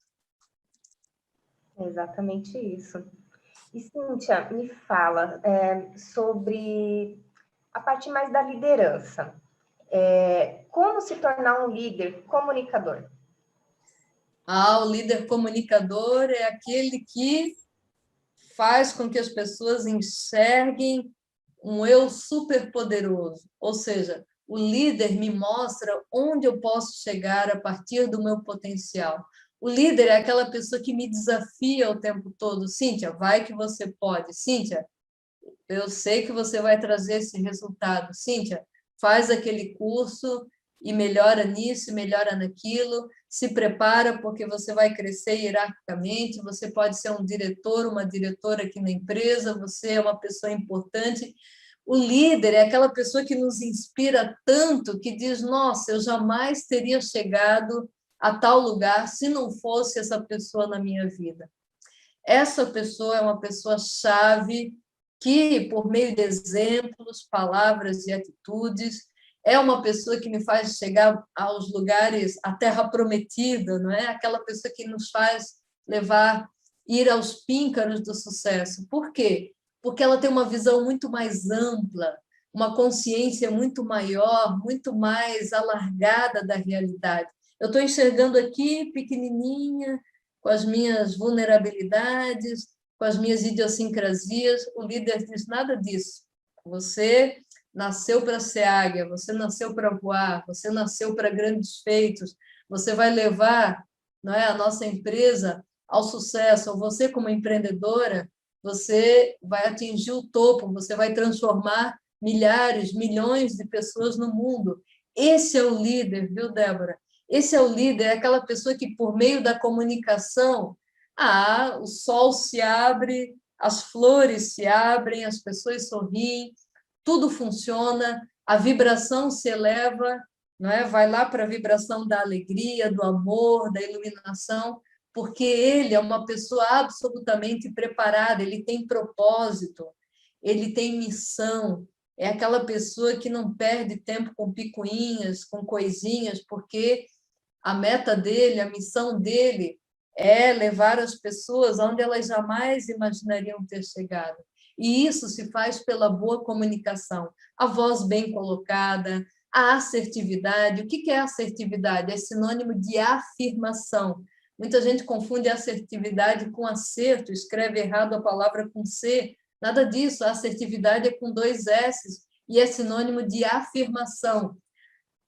É exatamente isso. E, Cíntia, me fala sobre a parte mais da liderança. Como se tornar um líder comunicador? O líder comunicador é aquele que faz com que as pessoas enxerguem um eu superpoderoso, ou seja, o líder me mostra onde eu posso chegar a partir do meu potencial. O líder é aquela pessoa que me desafia o tempo todo. Cíntia, vai que você pode. Cíntia, eu sei que você vai trazer esse resultado. Cíntia, faz aquele curso e melhora nisso, e melhora naquilo, se prepara porque você vai crescer hierarquicamente, você pode ser um diretor, uma diretora aqui na empresa, você é uma pessoa importante. O líder é aquela pessoa que nos inspira tanto, que diz, nossa, eu jamais teria chegado a tal lugar se não fosse essa pessoa na minha vida. Essa pessoa é uma pessoa-chave que, por meio de exemplos, palavras e atitudes, é uma pessoa que me faz chegar aos lugares, à terra prometida, não é? Aquela pessoa que nos faz ir aos píncaros do sucesso. Por quê? Porque ela tem uma visão muito mais ampla, uma consciência muito maior, muito mais alargada da realidade. Eu estou enxergando aqui, pequenininha, com as minhas vulnerabilidades, com as minhas idiosincrasias. O líder diz nada disso. Você nasceu para ser águia, você nasceu para voar, você nasceu para grandes feitos, você vai levar, não é, a nossa empresa ao sucesso, ou você como empreendedora, você vai atingir o topo, você vai transformar milhares, milhões de pessoas no mundo. Esse é o líder, viu, Débora? Esse é o líder, é aquela pessoa que, por meio da comunicação, o sol se abre, as flores se abrem, as pessoas sorriem, tudo funciona, a vibração se eleva, não é? Vai lá para a vibração da alegria, do amor, da iluminação, porque ele é uma pessoa absolutamente preparada, ele tem propósito, ele tem missão, é aquela pessoa que não perde tempo com picuinhas, com coisinhas, porque a meta dele, a missão dele é levar as pessoas onde elas jamais imaginariam ter chegado. E isso se faz pela boa comunicação, a voz bem colocada, a assertividade. O que é assertividade? É sinônimo de afirmação. Muita gente confunde assertividade com acerto, escreve errado a palavra com C. Nada disso, a assertividade é com 2 S e é sinônimo de afirmação.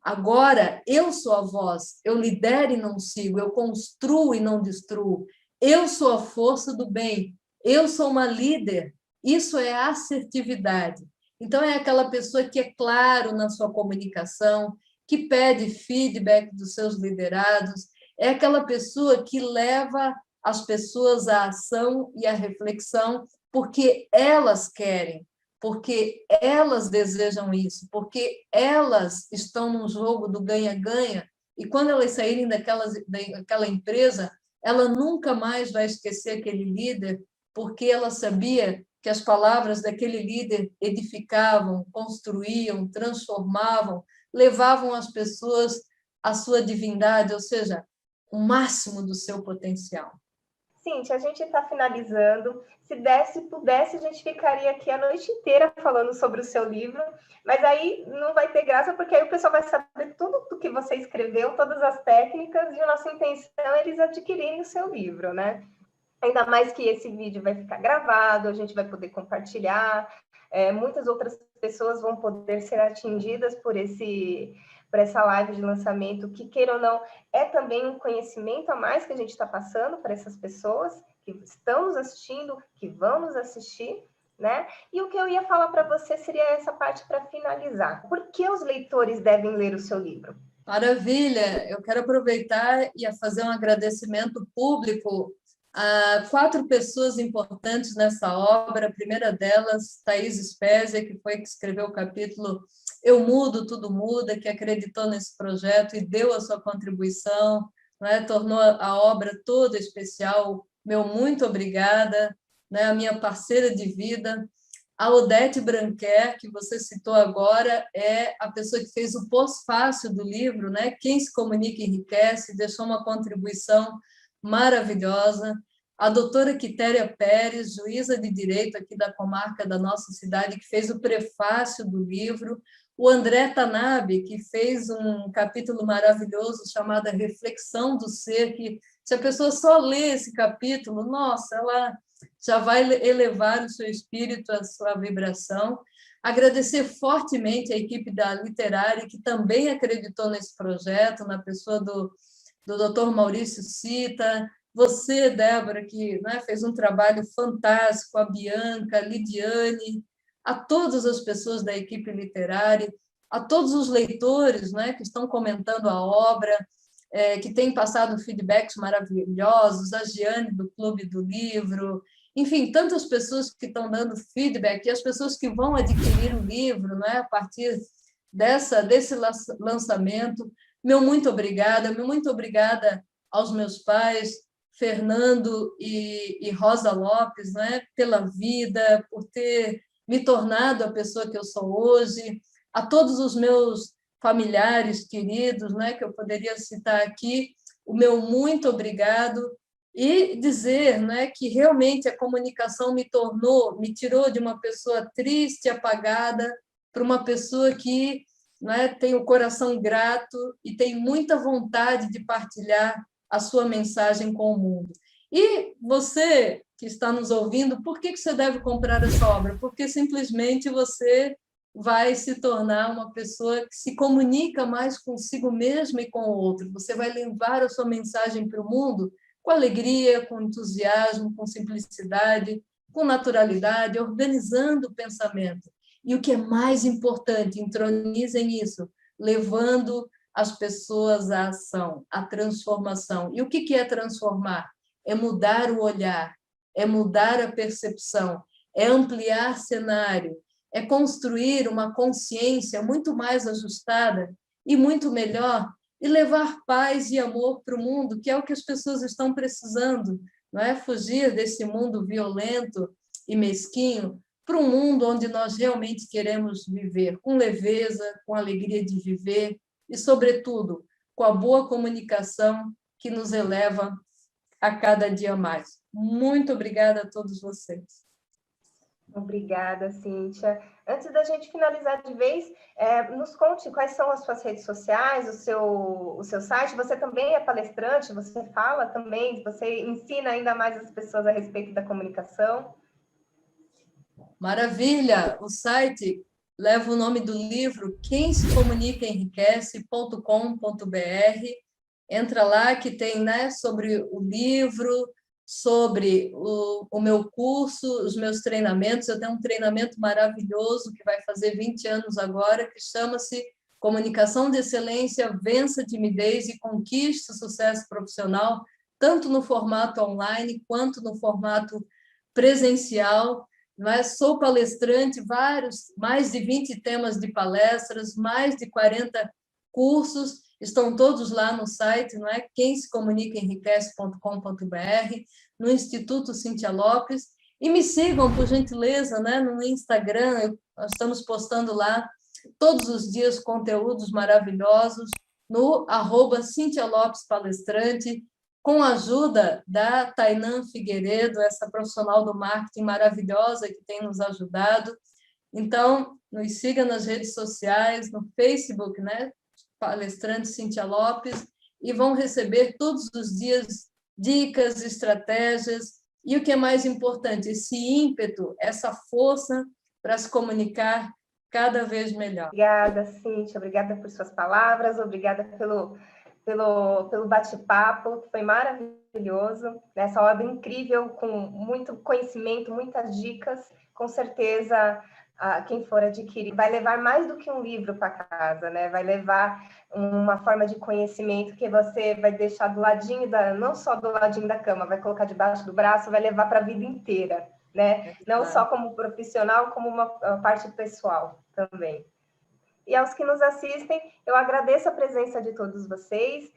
Agora, eu sou a voz, eu lidero e não sigo, eu construo e não destruo, eu sou a força do bem, eu sou uma líder. Isso é assertividade. Então, é aquela pessoa que é claro na sua comunicação, que pede feedback dos seus liderados, é aquela pessoa que leva as pessoas à ação e à reflexão, porque elas querem, porque elas desejam isso, porque elas estão num jogo do ganha-ganha, e quando elas saírem daquela empresa, ela nunca mais vai esquecer aquele líder, porque ela sabia que as palavras daquele líder edificavam, construíam, transformavam, levavam as pessoas à sua divindade, ou seja, o máximo do seu potencial. Cíntia, a gente está finalizando. Se pudesse, a gente ficaria aqui a noite inteira falando sobre o seu livro, mas aí não vai ter graça, porque aí o pessoal vai saber tudo o que você escreveu, todas as técnicas, e a nossa intenção é eles adquirirem o seu livro, né? Ainda mais que esse vídeo vai ficar gravado, a gente vai poder compartilhar, muitas outras pessoas vão poder ser atingidas por essa live de lançamento, que, queira ou não, é também um conhecimento a mais que a gente está passando para essas pessoas que estão nos assistindo, que vão nos assistir, né? E o que eu ia falar para você seria essa parte para finalizar. Por que os leitores devem ler o seu livro? Maravilha! Eu quero aproveitar e fazer um agradecimento público a 4 pessoas importantes nessa obra. A primeira delas, Thaís Spezia, que foi que escreveu o capítulo Eu Mudo, Tudo Muda, que acreditou nesse projeto e deu a sua contribuição, né? Tornou a obra toda especial. Meu muito obrigada, né? A minha parceira de vida. A Odete Branquer, que você citou agora, é a pessoa que fez o pós-fácil do livro, né? Quem se comunica enriquece, deixou uma contribuição maravilhosa. A doutora Quitéria Pérez, juíza de direito aqui da comarca da nossa cidade, que fez o prefácio do livro. O André Tanabe, que fez um capítulo maravilhoso chamado Reflexão do Ser, que se a pessoa só lê esse capítulo, nossa, ela já vai elevar o seu espírito, a sua vibração. Agradecer fortemente a equipe da Literária, que também acreditou nesse projeto, na pessoa do Dr. Maurício Cita, você, Débora, que, né, fez um trabalho fantástico, a Bianca, a Lidiane, a todas as pessoas da equipe literária, a todos os leitores, né, que estão comentando a obra, que têm passado feedbacks maravilhosos, a Giane, do Clube do Livro, enfim, tantas pessoas que estão dando feedback, e as pessoas que vão adquirir o livro, né, a partir desse lançamento. Meu muito obrigada aos meus pais, Fernando e Rosa Lopes, né, pela vida, por ter me tornado a pessoa que eu sou hoje, a todos os meus familiares queridos, né, que eu poderia citar aqui, o meu muito obrigado, e dizer, né, que realmente a comunicação me tirou de uma pessoa triste, apagada, para uma pessoa que, né, tem o coração grato e tem muita vontade de partilhar a sua mensagem com o mundo. E você que está nos ouvindo, por que você deve comprar essa obra? Porque simplesmente você vai se tornar uma pessoa que se comunica mais consigo mesmo e com o outro. Você vai levar a sua mensagem para o mundo com alegria, com entusiasmo, com simplicidade, com naturalidade, organizando o pensamento. E o que é mais importante, entronizem isso, levando as pessoas à ação, à transformação. E o que é transformar? É mudar o olhar, é mudar a percepção, é ampliar cenário, é construir uma consciência muito mais ajustada e muito melhor, e levar paz e amor para o mundo, que é o que as pessoas estão precisando, não é? Fugir desse mundo violento e mesquinho para um mundo onde nós realmente queremos viver, com leveza, com alegria de viver e, sobretudo, com a boa comunicação que nos eleva a cada dia mais. Muito obrigada a todos vocês. Obrigada, Cíntia. Antes da gente finalizar de vez, nos conte quais são as suas redes sociais, o seu site. Você também é palestrante, você fala também, você ensina ainda mais as pessoas a respeito da comunicação. Maravilha! O site leva o nome do livro Quem se Comunica Enriquece.com.br. Entra lá que tem, né, sobre o livro, sobre o meu curso, os meus treinamentos. Eu tenho um treinamento maravilhoso que vai fazer 20 anos agora, que chama-se Comunicação de Excelência, Vença a Timidez e Conquiste o Sucesso Profissional, tanto no formato online quanto no formato presencial. Sou palestrante, mais de 20 temas de palestras, mais de 40 cursos, estão todos lá no site, não é? Quem se comunica enriquece.com.br, no Instituto Cíntia Lopes, e me sigam, por gentileza, né, no Instagram, nós estamos postando lá todos os dias conteúdos maravilhosos, no @Cíntia Lopes Palestrante, com a ajuda da Tainã Figueiredo, essa profissional do marketing maravilhosa que tem nos ajudado. Então, nos siga nas redes sociais, no Facebook, né? Palestrante Cíntia Lopes, e vão receber todos os dias dicas, estratégias, e o que é mais importante, esse ímpeto, essa força para se comunicar cada vez melhor. Obrigada, Cíntia, obrigada por suas palavras, obrigada pelo bate-papo, que foi maravilhoso. Essa obra incrível, com muito conhecimento, muitas dicas, com certeza quem for adquirir vai levar mais do que um livro para casa, né? Vai levar uma forma de conhecimento que você vai deixar do ladinho não só do ladinho da cama, vai colocar debaixo do braço, vai levar para a vida inteira, né? Não só como profissional, como uma parte pessoal também. E aos que nos assistem, eu agradeço a presença de todos vocês.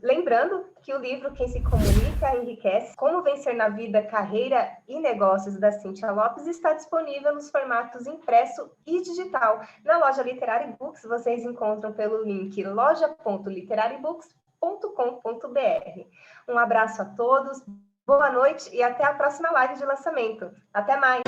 Lembrando que o livro Quem se Comunica Enriquece, Como Vencer na Vida, Carreira e Negócios, da Cíntia Lopes, está disponível nos formatos impresso e digital. Na loja Literary Books, vocês encontram pelo link loja.literarybooks.com.br. Um abraço a todos, boa noite e até a próxima live de lançamento. Até mais!